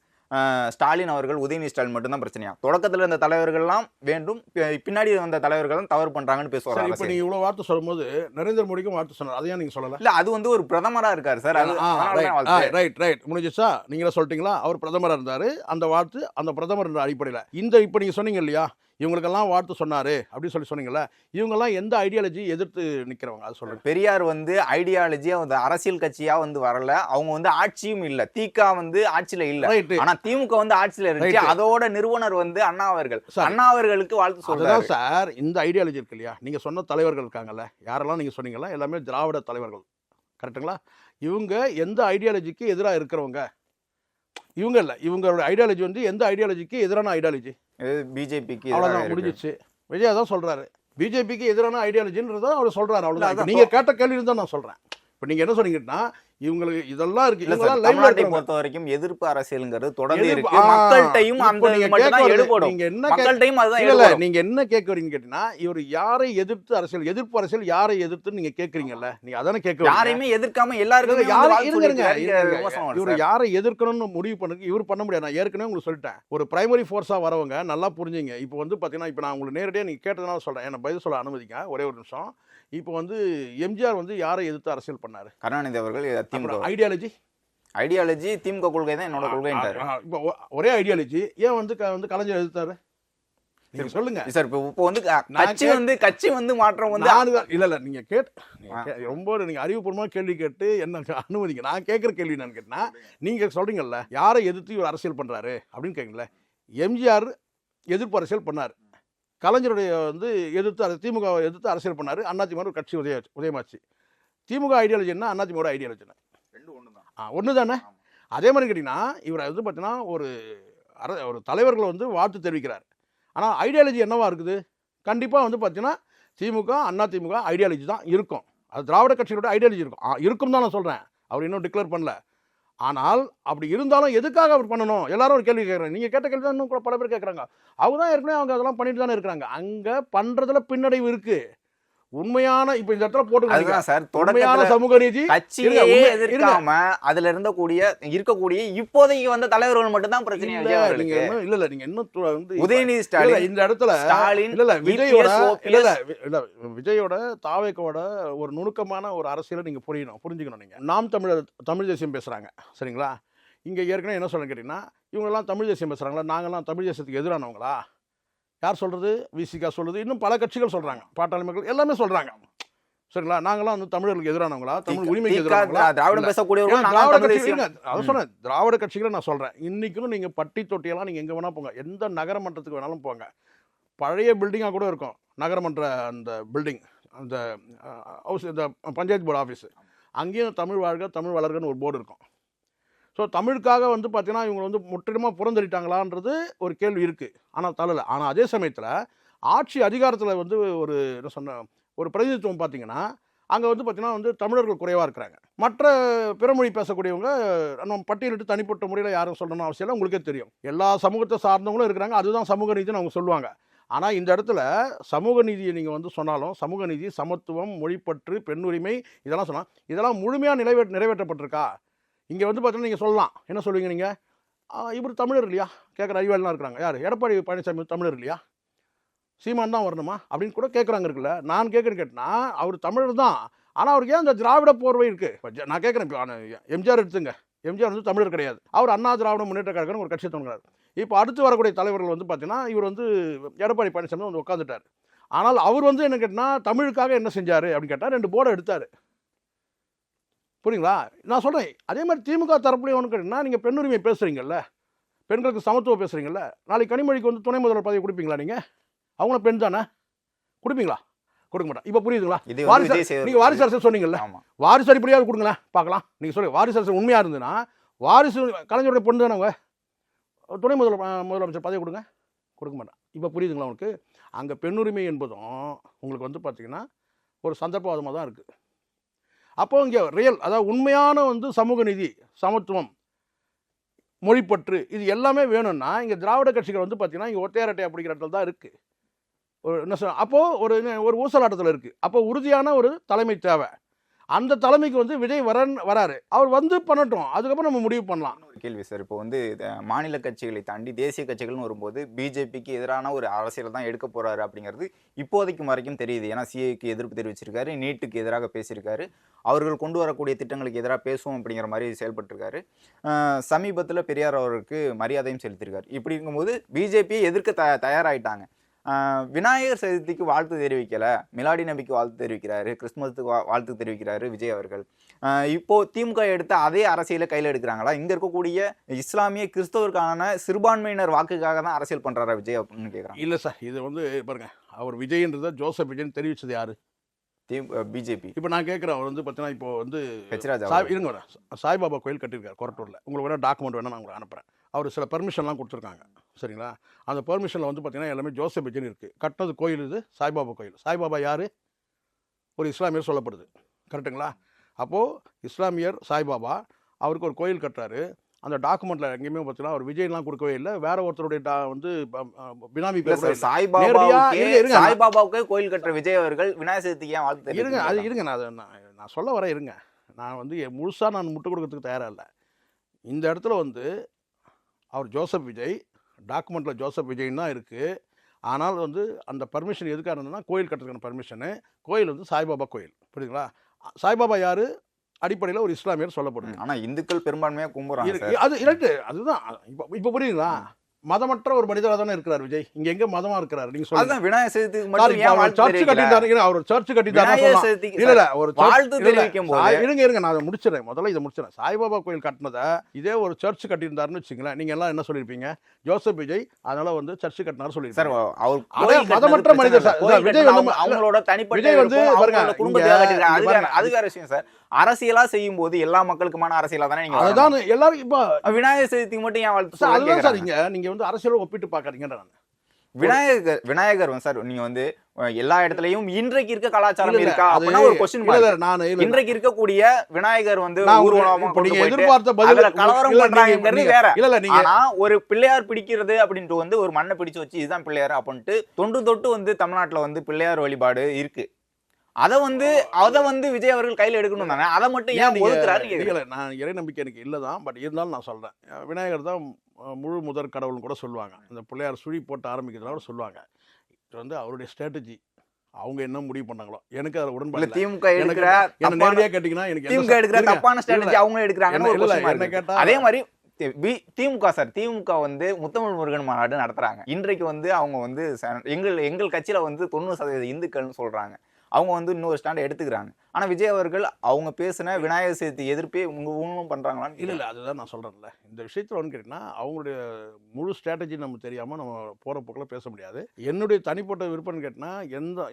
Speaker 4: ஸ்டாலின் அவர்கள், உதயநிதி ஸ்டாலின் மட்டும்தான் பிரச்சனையா? தொடக்கத்தில் இருந்த தலைவர்கள்லாம் வேண்டும், பின்னாடி வந்த தலைவர்கள் தான் தவறு பண்றாங்கன்னு பேசுவாங்க.
Speaker 3: இப்போ நீங்க இவ்வளவு வார்த்தை சொல்லும்போது நரேந்திர மோடிக்கும் வார்த்தை சொன்னார், அதையா நீங்க சொல்லல?
Speaker 4: இல்ல, அது வந்து ஒரு பிரதமரா இருக்காரு சார்.
Speaker 3: ரைட் முடிஞ்சிச்சா? நீங்களே சொல்லிட்டீங்களா? அவர் பிரதமரா இருந்தாரு. அந்த வார்த்தை அந்த பிரதமர் என்ற அடிப்படையில் இப்போ நீங்க சொன்னீங்க இல்லையா, இவங்களுக்கெல்லாம் வாழ்த்து சொன்னாரு அப்படின்னு சொன்னீங்கல்ல, இவங்கெல்லாம் எந்த ஐடியாலஜி எதிர்த்து நிற்கிறவங்க? அது சொல்லுங்க.
Speaker 4: பெரியார் வந்து ஐடியாலஜியா வந்து அரசியல் கட்சியா வந்து வரல, அவங்க வந்து ஆட்சியும் இல்ல, திக வந்து ஆட்சியில இல்ல, ஆனா திமுக வந்து ஆட்சியில இருந்துச்சு. அதோட நிறுவனர் வந்து அண்ணா அவர்களுக்கு வாழ்த்து சொல்றாரு
Speaker 3: சார். இந்த ஐடியாலஜி இருக்கு இல்லையா, நீங்க சொன்ன தலைவர்கள் இருக்காங்கல்ல, யாரெல்லாம் நீங்க சொன்னீங்களா, எல்லாமே திராவிட தலைவர்கள், கரெக்டுங்களா? இவங்க எந்த ஐடியாலஜிக்கு எதிராக இருக்கிறவங்க? இவங்க இல்லை, இவங்களோட ஐடியாலஜி வந்து எந்த ஐடியாலஜிக்கு எதிரான ஐடியாலஜி?
Speaker 4: பிஜேபிக்கு.
Speaker 3: அவ்வளோதான், முடிஞ்சிச்சு. விஜய் தான் சொல்றாரு, பிஜேபிக்கு எதிரான ஐடியாலஜின்றத அவர் சொல்றாரு. அவ்வளோதான். நீங்க கேட்ட கேள்வி தான் நான் சொல்றேன். இப்போ நீங்க என்ன சொன்னீங்கன்னா, இவங்களுக்கு இதெல்லாம் இருக்கு.
Speaker 4: இல்ல
Speaker 3: இவங்கலாம்
Speaker 4: சார்,
Speaker 3: லைவ்ல
Speaker 4: தமிழ்நாட்டை
Speaker 3: இருக்காங்க.
Speaker 4: பொறுத்த வரைக்கும் எதிர்ப்பு அரசியல்ங்கிறது தொடர்ந்து
Speaker 3: எதிர்ப்பு-
Speaker 4: இருக்கு. மக்கள்கிட்டையும்
Speaker 3: இப்போ
Speaker 4: அந்த
Speaker 3: நீங்க
Speaker 4: இது மட்டும் தான்
Speaker 3: கேட்கறது-
Speaker 4: எடுபடும்.
Speaker 3: நீங்க என்ன
Speaker 4: மக்கள்கிட்டையும் அதுதான்
Speaker 3: இல்ல
Speaker 4: எடுபடும்.
Speaker 3: நீங்க என்ன கேட்க வரீங்கன்னு கேட்டீங்கன்னா, இவர் யாரை எதிர்த்து அரசியல், எதிர்ப்பு அரசியல் யாரை எதிர்த்து நீங்க கேட்கறீங்கல்ல, நீங்க அதானே கேட்க வரீங்க.
Speaker 4: யாரையுமே எதிர்க்காம எல்லாருக்குமே வந்து
Speaker 3: யாரை
Speaker 4: வாழ்த்து சொல்லியிருக்காரு. விமர்சனம் வருது
Speaker 3: இவர்
Speaker 4: சார்.
Speaker 3: யாரை எதிர்க்கணும்னு முடிவு பண்ணுறது இவர் பண்ண முடியாது. நான் ஏற்கனவே உங்களுக்கு சொல்லிட்டேன். ஒரு பிரைமரி ஃபோர்ஸா வரவங்க நல்லா புரிஞ்சுங்க. இப்போ வந்து பாத்தீங்கன்னா, இப்போ நான் உங்களுக்கு நேரடியாக நீங்க கேட்டதுனால சொல்றேன். என்ன பதில் சொல்ல அனுமதிங்க ஒரே ஒரு நிமிஷம். இப்போ வந்து எம்ஜிஆர் வந்து யாரை எதிர்த்து அரசியல் பண்ணாரு?
Speaker 4: கருணாநிதி அவர்கள் திமுக
Speaker 3: ஐடியாலஜி
Speaker 4: திமுக கொள்கை தான் என்னோட கொள்கைன்றாரு.
Speaker 3: இப்போ ஒரே ஐடியாலஜி ஏன் வந்து வந்து கலைஞர் எதிர்த்தாரு? நீங்க சொல்லுங்க
Speaker 4: சார் இப்போ வந்து கட்சி வந்து மாற்றம் வந்து
Speaker 3: இல்ல நீங்க ரொம்ப நீங்க அறிவுபூர்வமா கேள்வி கேட்டு என்ன அனுமதிங்க. நான் கேட்கிற கேள்வி என்னன்னு கேட்டா, நீங்க சொல்றீங்கல்ல யாரை எதிர்த்து இவர் அரசியல் பண்றாரு அப்படின்னு கேட்கல. எம்ஜிஆர் எதிர்ப்பு அரசியல் பண்ணாரு. கலைஞருடைய வந்து திமுக எதிர்த்து அரசியல் பண்ணாரு. அதிமுக ஒரு கட்சி உதயமாச்சு. திமுக ஐடியாலஜி என்ன, அதிமுக ஐடியாலஜி என்ன? ஒன்று தானே. அதே மாதிரி கேட்டீங்கன்னா, இவர் வந்து பார்த்தீங்கன்னா ஒரு தலைவர்களை வந்து வாழ்த்து தெரிவிக்கிறார். ஆனால் ஐடியாலஜி என்னவா இருக்குது? கண்டிப்பாக வந்து பார்த்தீங்கன்னா திமுக அதிமுக ஐடியாலஜி தான் இருக்கும். அது திராவிட கட்சிகளோட ஐடியாலஜி இருக்கும் தான் நான் சொல்கிறேன். அவர் இன்னும் டிக்ளேர் பண்ணல. ஆனால் அப்படி இருந்தாலும் எதுக்காக அவர் பண்ணணும்? எல்லாரும் ஒரு கேள்வி கேட்குறாங்க. நீங்கள் கேட்ட கேள்வி தான் இன்னும் கூட பல பேர் கேட்குறாங்க. அவங்க தான் ஏற்கனவே அவங்க அதெல்லாம் பண்ணிட்டு தானே இருக்கிறாங்க. அங்கே பண்ணுறதுல பின்னடைவு இருக்குது. உண்மையான இப்ப இந்த இடத்துல போட்டு
Speaker 4: சார்,
Speaker 3: உண்மையான சமூக நீதி
Speaker 4: கட்சியே எதிர்க்காம அதுல இருக்கக்கூடிய இப்போதைக்கு வந்த தலைவர்கள் மட்டும் தான் பிரச்சனை.
Speaker 3: இல்ல நீங்க இன்னும்
Speaker 4: உதயநிதி ஸ்டாலின்
Speaker 3: இந்த இடத்துல
Speaker 4: ஸ்டாலின்
Speaker 3: இல்ல விஜயோட தாவேக்கோட ஒரு நுணுக்கமான ஒரு அரசியலை நீங்க புரிஞ்சுக்கணும். நீங்க நாம் தமிழ் தேசியம் பேசுறாங்க சரிங்களா? இங்க ஏற்கனவே என்ன சொல்ல கேட்டீங்கன்னா, இவங்க எல்லாம் தமிழ் தேசியம் பேசுறாங்களா? நாங்கெல்லாம் தமிழ் தேசியத்துக்கு எதிரானவங்களா? யார் சொல்கிறது? விசிகா சொல்லுது. இன்னும் பல கட்சிகள் சொல்கிறாங்க. பாட்டாளி மக்கள் எல்லாமே சொல்கிறாங்க சரிங்களா? நாங்களாம் வந்து தமிழர்களுக்கு எதிரானவங்களா? தமிழ் உரிமைக்கு எதிரானவங்களா?
Speaker 4: திராவிடம் பேசக்கூடியவர்கள்
Speaker 3: திராவிட கட்சிகள் அதை சொன்னேன். திராவிட கட்சிகளை நான் சொல்கிறேன். இன்றைக்கும் நீங்கள் பட்டி தொட்டியெல்லாம் நீங்கள் எங்கே வேணால் போங்க. எந்த நகரமன்றத்துக்கு வேணாலும் போங்க. பழைய பில்டிங்காக கூட இருக்கும் நகரமன்ற அந்த பில்டிங், அந்த ஹவுஸ், இந்த பஞ்சாயத்து போர்டு ஆஃபீஸு. அங்கேயும் தமிழ் வாழ்க தமிழ் வளர்கன்னு ஒரு போர்டு இருக்கும். ஸோ தமிழுக்காக வந்து பார்த்தீங்கன்னா இவங்க வந்து முற்றிலுமாக புறந்தளிட்டாங்களான்றது ஒரு கேள்வி இருக்குது. ஆனால் தள்ளலை. ஆனால் அதே சமயத்தில் ஆட்சி அதிகாரத்தில் வந்து ஒரு என்ன சொன்ன ஒரு பிரதிநிதித்துவம் பார்த்தீங்கன்னா, அங்கே வந்து பார்த்தீங்கன்னா வந்து தமிழர்கள் குறைவாக இருக்கிறாங்க. மற்ற பிறமொழி பேசக்கூடியவங்க நம்ம பட்டியலிட்டு தனிப்பட்ட முறையில் யாரும் சொல்லணும்னு அவசியம் இல்லை. உங்களுக்கே தெரியும். எல்லா சமூகத்தை சார்ந்தவங்களும் இருக்கிறாங்க. அதுதான் சமூக நீதினு அவங்க சொல்லுவாங்க. ஆனால் இந்த இடத்துல சமூக நீதியை நீங்கள் வந்து சொன்னாலும் சமூக நீதி, சமத்துவம், மொழிப்பற்று, பெண் உரிமை இதெல்லாம் சொன்னால் இதெல்லாம் முழுமையாக நிறைவேற்றப்பட்டிருக்கா? இங்கே வந்து பார்த்தீங்கன்னா நீங்கள் சொல்லலாம். என்ன சொல்லுவீங்க நீங்கள்? இவர் தமிழர் இல்லையா கேட்குற அறிவாளெலாம் இருக்கிறாங்க. யார்? எடப்பாடி பழனிசாமி தமிழர் இல்லையா? சீமான் தான் வரணுமா அப்படின்னு கூட கேட்குறாங்க இருக்குல்ல. நான் கேட்டேன்னா அவர் தமிழர் தான். ஆனால் அவருக்கு ஏன் அந்த திராவிட போர்வை இருக்குது? நான் கேட்குறேன். இப்போ எம்ஜிஆர் எடுத்துங்க. எம்ஜிஆர் வந்து தமிழர் கிடையாது. அவர் அண்ணா திராவிட முன்னேற்ற கழகம்னு ஒரு கட்சி தொடங்குறாரு. இப்போ அடுத்து வரக்கூடிய தலைவர்கள் வந்து பார்த்தீங்கன்னா இவர் வந்து எடப்பாடி பழனிசாமி வந்து உட்காந்துட்டார். ஆனால் அவர் வந்து என்ன கேட்டால் தமிழுக்காக என்ன செஞ்சார் அப்படின்னு கேட்டால் 2 போர்டை எடுத்தார். புரியுங்களா? நான் சொல்கிறேன். அதே மாதிரி திமுக தரப்புலையும் ஒன்று கேட்டிங்கன்னா, நீங்கள் பெண் உரிமை பேசுகிறீங்கல்ல, பெண்களுக்கு சமத்துவம் பேசுகிறீங்கல்ல, நாளைக்கு கனிமொழிக்கு வந்து துணை முதல்வர் பதவி கொடுப்பீங்களா? நீங்கள் அவங்களும் பெண் தானே, கொடுப்பீங்களா? கொடுக்க மாட்டேன். இப்போ புரியுதுங்களா? நீங்கள் வாரிசு அரசியல் சொன்னீங்கல்ல, வாரிசு அடிப்படையாக கொடுங்களேன் பார்க்கலாம். நீங்கள் சொல்லுங்கள். வாரிசு அரசியல் உண்மையாக இருந்ததுன்னா வாரிசு கலைஞருடைய பொண்ணு தானே அவங்க, துணை முதலமைச்சர் பதவி கொடுங்க. கொடுக்க மாட்டேன். இப்போ புரியுதுங்களா உங்களுக்கு? அங்கே பெண்ணுரிமை என்பதும் உங்களுக்கு வந்து பார்த்தீங்கன்னா ஒரு சந்தர்ப்பவாதமாக தான் இருக்குது. அப்போ இங்கே ரியல், அதாவது உண்மையான வந்து சமூக நீதி, சமத்துவம், மொழிப்பற்று இது எல்லாமே வேணும்னா இங்கே திராவிட கட்சிகள் வந்து பார்த்தீங்கன்னா இங்கே ஒத்தையாரட்டை அப்படிங்கிற இடத்துல தான் இருக்குது. ஒரு என்ன சொல் அப்போது ஒரு ஊசலாட்டத்தில் இருக்குது. அப்போ உறுதியான ஒரு தலைமை தேவை. அந்த தலைமைக்கு வந்து விஜய் வராரு. அவர் வந்து பண்ணட்டும், அதுக்கப்புறம் நம்ம முடிவு பண்ணலாம்.
Speaker 4: ஒரு கேள்வி சார், இப்போ வந்து மாநில கட்சிகளை தாண்டி தேசிய கட்சிகள்னு வரும்போது பிஜேபிக்கு எதிரான ஒரு அரசியல் தான் எடுக்க போறாரு அப்படிங்கிறது இப்போதைக்கு வரைக்கும் தெரியுது. ஏன்னா சிஏக்கு எதிர்ப்பு தெரிவிச்சிருக்காரு, நீட்டுக்கு எதிராக பேசியிருக்காரு, அவர்கள் கொண்டு வரக்கூடிய திட்டங்களுக்கு எதிராக பேசுவோம் அப்படிங்கிற மாதிரி செயல்பட்டிருக்காரு. சமீபத்தில் பெரியார் அவருக்கு மரியாதையும் செலுத்தியிருக்காரு. இப்படி இருக்கும்போது பிஜேபியை எதிர்க்க தயாராகிட்டாங்க. விநாயகர் சதுர்த்திக்கு வாழ்த்து தெரிவிக்கல, மிலாடி நபிக்கு வாழ்த்து தெரிவிக்கிறாரு, கிறிஸ்துமஸுக்கு வாழ்த்து தெரிவிக்கிறாரு விஜய் அவர்கள். இப்போ திமுக எடுத்த அதே அரசியலை கையில் எடுக்கிறாங்களா? இங்க இருக்கக்கூடிய இஸ்லாமிய கிறிஸ்தவருக்கான சிறுபான்மையினர் வாக்குக்காக தான் அரசியல் பண்றாரா விஜய் அப்படின்னு கேட்குறாங்க.
Speaker 3: இல்லை சார், இது வந்து பாருங்க, அவர் விஜய்ன்றதை ஜோசப் விஜய் தெரிவிச்சது யாரு?
Speaker 4: பிஜேபி. இப்போ
Speaker 3: நான் கேட்குறேன், அவர் வந்து பார்த்தீங்கன்னா இப்போ வந்து இருங்க, சாய்பாபா கோயில் கட்டியிருக்காரு கொரட்டூரில். உங்களுக்கு வேணால் டாக்குமெண்ட் வேணால் நான் உங்களுக்கு அனுப்புகிறேன். அவர் சில பெர்மிஷன்லாம் கொடுத்துருக்காங்க சரிங்களா? அந்த பெர்மிஷனில் வந்து பார்த்தீங்கன்னா எல்லாமே ஜோசப் விஜய் இருக்குது. கட்டினது கோயில் இது சாய்பாபா கோயில். சாய்பாபா யார்? ஒரு இஸ்லாமியர் சொல்லப்படுது. கரெக்டுங்களா? அப்போது இஸ்லாமியர் சாய்பாபா அவருக்கு ஒரு கோயில் கட்டுறாரு. அந்த டாக்குமெண்ட்டில் எங்கேயுமே பார்த்தீங்கன்னா அவர் விஜய்லாம் கொடுக்கவே இல்லை, வேற ஒருத்தருடைய வந்து பினாமி பேர்
Speaker 4: சாய்பாபாவுக்கு கோயில் கட்டுற விஜய் அவர்கள் விநாயகர் சதுர்த்திக்கு ஏன் வாழ்த்து
Speaker 3: இருங்க, அது இருங்க, நான் சொல்ல வரேன் இருங்க. நான் வந்து முழுசாக நான் முட்டு கொடுக்கறதுக்கு தயாராக இல்லை. இந்த இடத்துல வந்து அவர் ஜோசப் விஜய், டாக்குமெண்ட்டில் ஜோசப் விஜய்ன்னு தான் இருக்குது. ஆனால் வந்து அந்த பர்மிஷன் எதுக்காக இருந்ததுன்னா கோயில் கட்டுறதுக்கான பர்மிஷனு. கோயில் வந்து சாய்பாபா கோயில், புரியுதுங்களா? சாய்பாபா யார்? அடிப்படையில் ஒரு இஸ்லாமியர் சொல்லப்படுது.
Speaker 4: ஆனால் இந்துக்கள் பெரும்பான்மையாக கும்புறாங்க.
Speaker 3: அது ரைட்டு, அதுதான். இப்போ புரியுதுங்களா? மதமற்ற ஒரு மனிதராக தானே இருக்கிறார் விஜய். இங்க எங்க மதமா இருக்கிறாரு நீங்க சொல்லுங்க.
Speaker 4: விநாயகர் சதுர்த்திக்கு மட்டும் ஏன் வாழ்த்து
Speaker 3: சர்ச் கட்டிட்டாரு? அவர் சர்ச் கட்டிட்டாரு. இல்ல ஒரு
Speaker 4: வாழ்த்து தெரிவிக்கும் போது
Speaker 3: இருங்க நான் அதை முடிச்சிடறேன். முதல்ல இதை முடிச்சிடறேன். சாய்பாபா கோயில் கட்டினதை இதே ஒரு சர்ச் கட்டியிருந்தாருன்னு வச்சுங்களேன், நீங்க எல்லாம் என்ன சொல்லியிருப்பீங்க? ஜோசப் விஜய் அதனால வந்து சர்ச் கட்டினாரு சொல்லியிருக்காரு. அவர் மதமற்ற மனிதர். விஜய் வந்து அவங்களோட தனிப்பட்ட வந்து
Speaker 4: அது வேற விஷயம் சார். அரசியலா செய்யும் போது எல்லா மக்களுக்குமான அரசியலா தானே நீங்க
Speaker 3: அதான் எல்லாரும் இப்ப
Speaker 4: விநாயகர் சதுர்த்திக்கு மட்டும் ஏன் வாழ்த்து?
Speaker 3: அதுதான் சார். நீங்க வந்து அரசியலோட ஒப்பிட்டு பாக்குறீங்க.
Speaker 4: விநாயகர் சார், நீங்க வந்து எல்லா இடத்துலயும் இன்றைக்கு இருக்க கலாச்சாரம் இருக்கா அப்படின்னா ஒரு क्वेश्चन. நான் இன்றைக்கு இருக்கக்கூடிய விநாயகர் வந்து ஊர்வலமா கொண்டு
Speaker 3: எதிர்பார்த்த பதில
Speaker 4: கலவரம் பண்றாங்கிறது வேற. ஆனா ஒரு பிள்ளையார் பிடிக்கிறது அப்படின்ட்டு வந்து ஒரு மண்ணை பிடிச்சு வச்சு இதுதான் பிள்ளையார் அப்படின்ட்டு தொண்டு தொட்டு வந்து தமிழ்நாட்டுல வந்து பிள்ளையார் வழிபாடு இருக்கு. அதை வந்து விஜய் அவர்கள் கையில் எடுக்கணும் தானே, அதை மட்டும் ஏன் ஒதுக்குறாரு?
Speaker 3: இல்லை, நான் இறை நம்பிக்கை எனக்கு இல்லை தான். பட் இருந்தாலும் நான் சொல்கிறேன், விநாயகர் தான் முழு முதற் கடவுள்னு கூட சொல்லுவாங்க. இந்த பிள்ளையார் சுழி போட்டு ஆரம்பிக்கிறதுனால கூட சொல்லுவாங்க. இது வந்து அவருடைய ஸ்ட்ராட்டஜி. அவங்க என்ன முடிவு பண்ணாங்களோ எனக்கு அதில் உடன்பாடு.
Speaker 4: திமுக எடுக்கிற
Speaker 3: நேரடியாக கேட்டிங்கன்னா எனக்கு
Speaker 4: திமுக எடுக்கிற தப்பான ஸ்ட்ராட்டஜி அவங்க எடுக்கிறாங்க. என்ன கேட்டால் அதே மாதிரி திமுக சார், திமுக வந்து முத்தமிழ் முருகன் மாநாடு நடத்துறாங்க. இன்றைக்கு வந்து அவங்க வந்து எங்கள் கட்சியில வந்து 90% இந்துக்கள்னு சொல்றாங்க. அவங்க வந்து இன்னொரு ஸ்டாண்ட் எடுத்துக்கிறாங்க. ஆனா விஜய் அவர்கள் அவங்க பேசின விநாயகர் சதுர்த்தி எதிர்ப்பே உங்களும் பண்றாங்களான்னு
Speaker 3: இல்லை அதுதான் நான் சொல்றேன்ல. இந்த விஷயத்துல வந்து கேட்டீங்கன்னா அவங்களுடைய முழு ஸ்ட்ராட்டஜி நம்ம தெரியாம நம்ம போற போக்கில் பேச முடியாது. என்னுடைய தனிப்பட்ட விருப்பம்னு கேட்டினா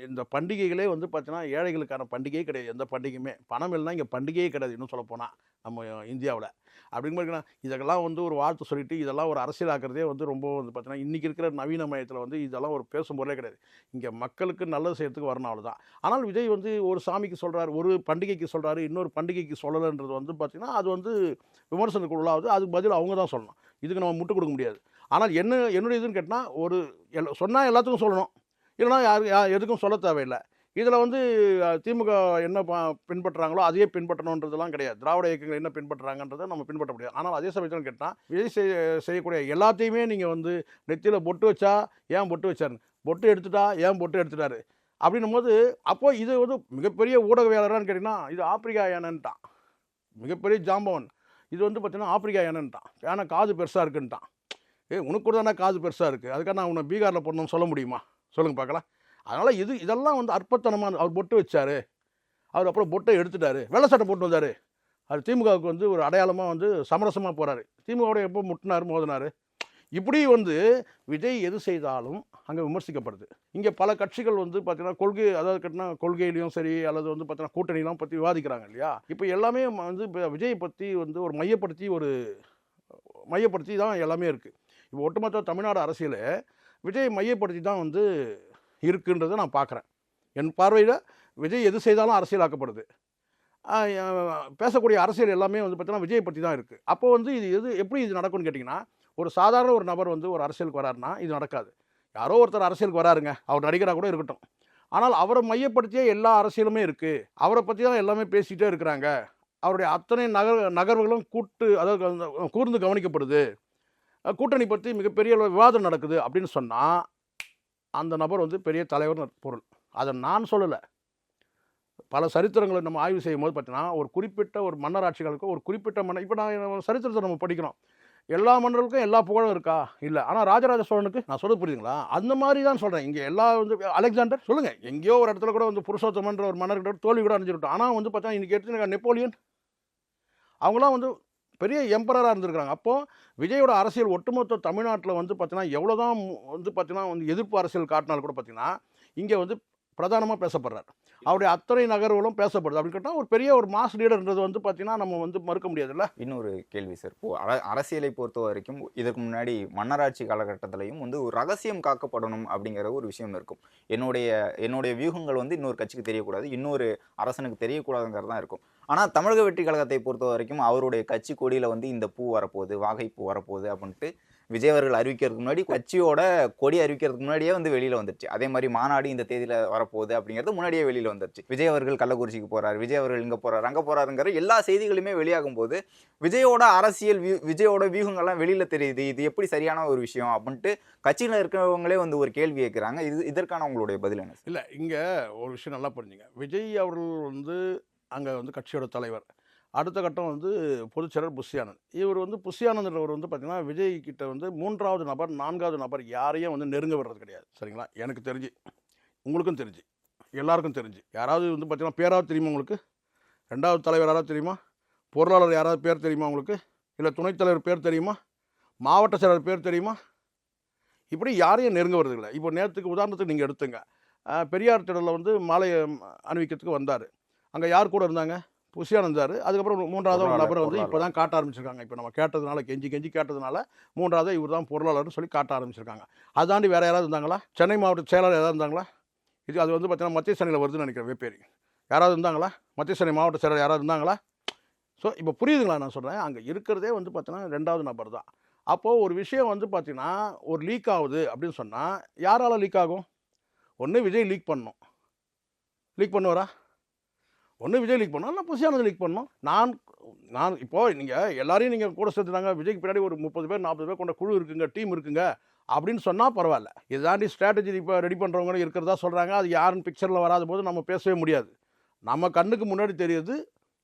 Speaker 3: இந்த பண்டிகைகளே வந்து பார்த்தீங்கன்னா ஏழைகளுக்கான பண்டிகையே கிடையாது. எந்த பண்டிகையுமே பணம் இல்லைன்னா இங்கே பண்டிகையே கிடையாது. இன்னும் சொல்ல போனால் நம்ம இந்தியாவில் அப்படின்னு பார்த்தீங்கன்னா இதெல்லாம் வந்து ஒரு வாழ்த்து சொல்லிட்டு இதெல்லாம் ஒரு அரசியலாக்கிறதே வந்து ரொம்ப வந்து பார்த்தீங்கன்னா இன்றைக்கி இருக்கிற நவீன மயத்தில் வந்து இதெல்லாம் ஒரு பேசும் பொருளே கிடையாது. இங்கே மக்களுக்கு நல்லது செய்யறதுக்கு வரணும், அவ்வளோதான். ஆனால் விஜய் வந்து ஒரு சாமிக்கு சொல்கிறார், ஒரு பண்டிகைக்கு சொல்கிறாரு, இன்னொரு பண்டிகைக்கு சொல்லலைன்றது வந்து பார்த்திங்கன்னா அது வந்து விமர்சனத்துக்கு உள்ளாகுது. அதுக்கு பதில் அவங்க தான் சொல்லணும். இதுக்கு நம்ம முட்டு கொடுக்க முடியாது. ஆனால் என்னுடைய இதுன்னு கேட்டால் ஒரு சொன்னால் எல்லாத்துக்கும் சொல்லணும், இல்லைனா எதுக்கும் சொல்ல தேவையில்லை. இதில் வந்து திமுக என்ன பின்பற்றுறாங்களோ அதையே பின்பற்றணுன்றதெல்லாம் கிடையாது. திராவிட இயக்கங்கள் என்ன பின்பற்றுறாங்கன்றதை நம்ம பின்பற்ற முடியாது. ஆனால் அதே சமயத்தில் கேட்டால் விஜய் செய்யக்கூடிய எல்லாத்தையுமே நீங்கள் வந்து நெத்தியில் பொட்டு வச்சா ஏன் பொட்டு வச்சாரு, பொட்டு எடுத்துட்டா ஏன் பொட்டு எடுத்துட்டாரு அப்படின்னும் போது அப்போ இது வந்து மிகப்பெரிய ஊடகவியலாளரான்னு கேட்டிங்கன்னா இது ஆப்பிரிக்கா யானைன்ட்டான், மிகப்பெரிய ஜாம்பவன். இது வந்து பார்த்தீங்கன்னா ஆப்பிரிக்கா யானைன்ட்டான், யானை காது பெருசாக இருக்குன்ட்டான். உனக்கு கூட தானே காது பெருசாக இருக்குது, அதுக்காக நான் உன்னை பீகாரில் போடணும்னு சொல்ல முடியுமா? சொல்லுங்கள் பார்க்கலாம். அதனால் இதெல்லாம் வந்து அற்பத்தனமாக அவர் பொட்டு வச்சார், அவர் அப்புறம் பொட்டை எடுத்துட்டார், வெள்ளை சட்டை போட்டு வந்தார். அது திமுகவுக்கு வந்து ஒரு அடையாளமாக வந்து சமரசமாக போகிறாரு. திமுகவோட எப்போ முட்டினார் மோதினார். இப்படி வந்து விஜய் எது செய்தாலும் அங்கே விமர்சிக்கப்படுது. இங்கே பல கட்சிகள் வந்து பார்த்தீங்கன்னா கொள்கை, அதாவது கேட்டினா கொள்கையிலையும் சரி அல்லது வந்து பார்த்தீங்கன்னா கூட்டணிலாம் பற்றி விவாதிக்கிறாங்க இல்லையா. இப்போ எல்லாமே வந்து இப்போ விஜயை பற்றி வந்து ஒரு மையப்படுத்தி தான் எல்லாமே இருக்குது. இப்போ ஒட்டுமொத்த தமிழ்நாடு அரசியல் விஜய் மையப்படுத்தி தான் வந்து இருக்குன்றதை நான் பார்க்குறேன். என் பார்வையில் விஜய் எது செய்தாலும் அரசியலாக்கப்படுது. பேசக்கூடிய அரசியல் எல்லாமே வந்து பார்த்தீங்கன்னா விஜயை பற்றி தான் இருக்குது. அப்போ வந்து இது எப்படி நடக்கும்னு கேட்டிங்கன்னா, ஒரு சாதாரண ஒரு நபர் வந்து ஒரு அரசியலுக்கு வராருன்னா இது நடக்காது. யாரோ ஒருத்தர் அரசியலுக்கு வராருங்க, அவர் நடிகராக கூட இருக்கட்டும், ஆனால் அவரை மையப்படுத்தியே எல்லா அரசியலுமே இருக்குது. அவரை பற்றி தான் எல்லாமே பேசிகிட்டே இருக்கிறாங்க. அவருடைய அத்தனை நகர்வுகளும் கூர்ந்து கவனிக்கப்படுது. கூட்டணி பற்றி மிகப்பெரிய விவாதம் நடக்குது அப்படின்னு சொன்னால் அந்த நபர் வந்து பெரிய தலைவர் பொருள். அதை நான் சொல்லலை. பல சரித்திரங்களை நம்ம ஆய்வு செய்யும் போது பார்த்தீங்கன்னா ஒரு குறிப்பிட்ட ஒரு மன்னராட்சிகளுக்கும் ஒரு குறிப்பிட்ட இப்போ நான் சரித்திரத்தை நம்ம படிக்கிறோம். எல்லா மன்னர்களுக்கும் எல்லா புகழும் இருக்கா? இல்லை. ஆனால் ராஜராஜ சோழனுக்கு நான் சொல்ல புரியுதுங்களா? அந்த மாதிரி தான் சொல்கிறேன். இங்கே எல்லா வந்து அலெக்சாண்டர் சொல்லுங்கள், எங்கேயோ ஒரு இடத்துல கூட வந்து புருஷோத்தமன்ற ஒரு மன்னர்கிட்ட தோல்வி கூட அணிஞ்சிருட்டோம். ஆனால் வந்து பார்த்தீங்கன்னா இன்றைக்கி எடுத்து நெப்போலியன் அவங்களாம் வந்து பெரிய எம்பரராக இருந்திருக்கிறாங்க. அப்போது விஜயோட அரசியல் ஒட்டுமொத்த தமிழ்நாட்டில் வந்து பார்த்தீங்கன்னா எவ்வளோதான் வந்து பார்த்தீங்கன்னா வந்து எதிர்ப்பு அரசியல் காட்டினால் கூட பார்த்தீங்கன்னா இங்கே வந்து பிரதானமாக பேசப்படுறார். அவருடைய அத்தனை நகர்வுகளும் பேசப்படுது. அப்படின்னு கேட்டால் ஒரு பெரிய ஒரு மாஸ் லீடர்ன்றது வந்து பார்த்தீங்கன்னா நம்ம வந்து மறுக்க முடியாதுல்ல.
Speaker 4: இன்னொரு கேள்வி சார், இப்போ அரசியலை பொறுத்த வரைக்கும் இதற்கு முன்னாடி மன்னராட்சி காலகட்டத்திலையும் வந்து ஒரு ரகசியம் காக்கப்படணும் அப்படிங்கிற ஒரு விஷயம் இருக்கும். என்னுடைய வியூகங்கள் வந்து இன்னொரு கட்சிக்கு தெரியக்கூடாது, இன்னொரு அரசனுக்கு தெரியக்கூடாதுங்கிறது தான் இருக்கும். ஆனால் தமிழக வெற்றி கழகத்தை பொறுத்த வரைக்கும் அவருடைய கட்சி கொடியில் வந்து இந்த பூ வரப்போகுது, வாகை பூ வரப்போகுது அப்படின்ட்டு விஜய் அவர்கள் அறிவிக்கிறதுக்கு முன்னாடி, கட்சியோட கொடி அறிவிக்கிறதுக்கு முன்னாடியே வந்து வெளியில் வந்துருச்சு. அதே மாதிரி மாநாடு இந்த தேதியில் வரப்போகுது அப்படிங்கிறது முன்னாடியே வெளியில் வந்துருச்சு. விஜய் அவர்கள் கள்ளக்குறிச்சிக்கு போகிறார், விஜய் அவர்கள் இங்கே போகிறார், அங்கே போகிறாருங்கிற எல்லா செய்திகளுமே வெளியாகும் போது விஜயோட அரசியல் விஜயோட வியூகங்கள்லாம் வெளியில் தெரியுது. இது எப்படி சரியான ஒரு விஷயம் அப்படின்ட்டு கட்சியில் இருக்கிறவங்களே வந்து ஒரு கேள்வி கேட்குறாங்க. இதற்கான உங்களுடைய பதில் என்ன?
Speaker 3: இல்லை, இங்கே ஒரு விஷயம் நல்லா புரிஞ்சுங்க. விஜய் அவர்கள் வந்து அங்கே வந்து கட்சியோட தலைவர், அடுத்த கட்டம் வந்து பொதுச்செயலர் புஷி ஆனந்த். இவர் வந்து புஷி ஆனந்த்ன்றவர் வந்து பார்த்தீங்கன்னா விஜய் கிட்ட வந்து 3வது நபர் 4வது நபர் யாரையும் வந்து நெருங்க வர்றது கிடையாது. சரிங்களா? எனக்கு தெரிஞ்சு, உங்களுக்கும் தெரிஞ்சு, எல்லாருக்கும் தெரிஞ்சு. யாராவது வந்து பார்த்தீங்கன்னா பேராவது தெரியுமா உங்களுக்கு? 2வது தலைவர் யாராவது தெரியுமா? பொருளாளர் யாராவது பேர் தெரியுமா உங்களுக்கு? இல்லை துணைத் தலைவர் பேர் தெரியுமா? மாவட்ட செயலர் பேர் தெரியுமா? இப்படி யாரையும் நெருங்க வர்றது இல்லை. இப்போ நேரத்துக்கு உதாரணத்துக்கு நீங்கள் எடுத்துங்க, பெரியார் திடலில் வந்து மாலை அணிவிக்கிறதுக்கு வந்தார். அங்கே யார் கூட இருந்தாங்க? புஷி ஆனந்த். அதுக்கப்புறம் 3வது ஒரு நபரை வந்து இப்போ தான் காட்ட ஆரம்பிச்சிருக்காங்க. இப்போ நம்ம கேட்டதுனால, கெஞ்சி கேட்டதுனால 3வது இவர் தான் பொருளாளர்னு சொல்லி காட்ட ஆரம்பிச்சிருக்காங்க. அதாண்டி வேறு யாராவது இருந்தாங்களா? சென்னை மாவட்ட செயலாளர் யாராவது இருந்தாங்களா? அது வந்து பார்த்தீங்கன்னா மத்திய சென்னையில் வருதுன்னு நினைக்கிறேன் வேப்பேரி. யாராவது இருந்தாங்களா? மத்திய சென்னை மாவட்ட செயலர் யாராவது இருந்தாங்களா? ஸோ இப்போ புரியுதுங்களா நான் சொல்கிறேன்? அங்கே இருக்கிறதே வந்து பார்த்தீங்கன்னா 2வது நபர் தான். அப்போது ஒரு விஷயம் வந்து பார்த்தீங்கன்னா ஒரு லீக் ஆகுது அப்படின்னு சொன்னால் யாரால் லீக் ஆகும்? ஒன்று விஜய் லீக் பண்ணணும். லீக் பண்ணுவாரா? ஒன்று விஜய் லீக் பண்ணோம், இல்லை புஷி ஆனந்த் லீக் பண்ணோம். நான் இப்போது நீங்கள் எல்லாரையும் நீங்கள் கூட சேர்த்துட்டாங்க, விஜய்க்கு பின்னாடி ஒரு 30 பேர் 40 பேர் கொண்ட குழு இருக்குங்க, டீம் இருக்குங்க அப்படின்னு சொன்னால் பரவாயில்ல. இதாண்டி ஸ்ட்ராட்டஜி இப்போ ரெடி பண்ணுறவங்க இருக்கிறதா சொல்கிறாங்க. அது யாருன்னு பிக்சரில் வராத போது நம்ம பேசவே முடியாது. நம்ம கண்ணுக்கு முன்னாடி தெரியுது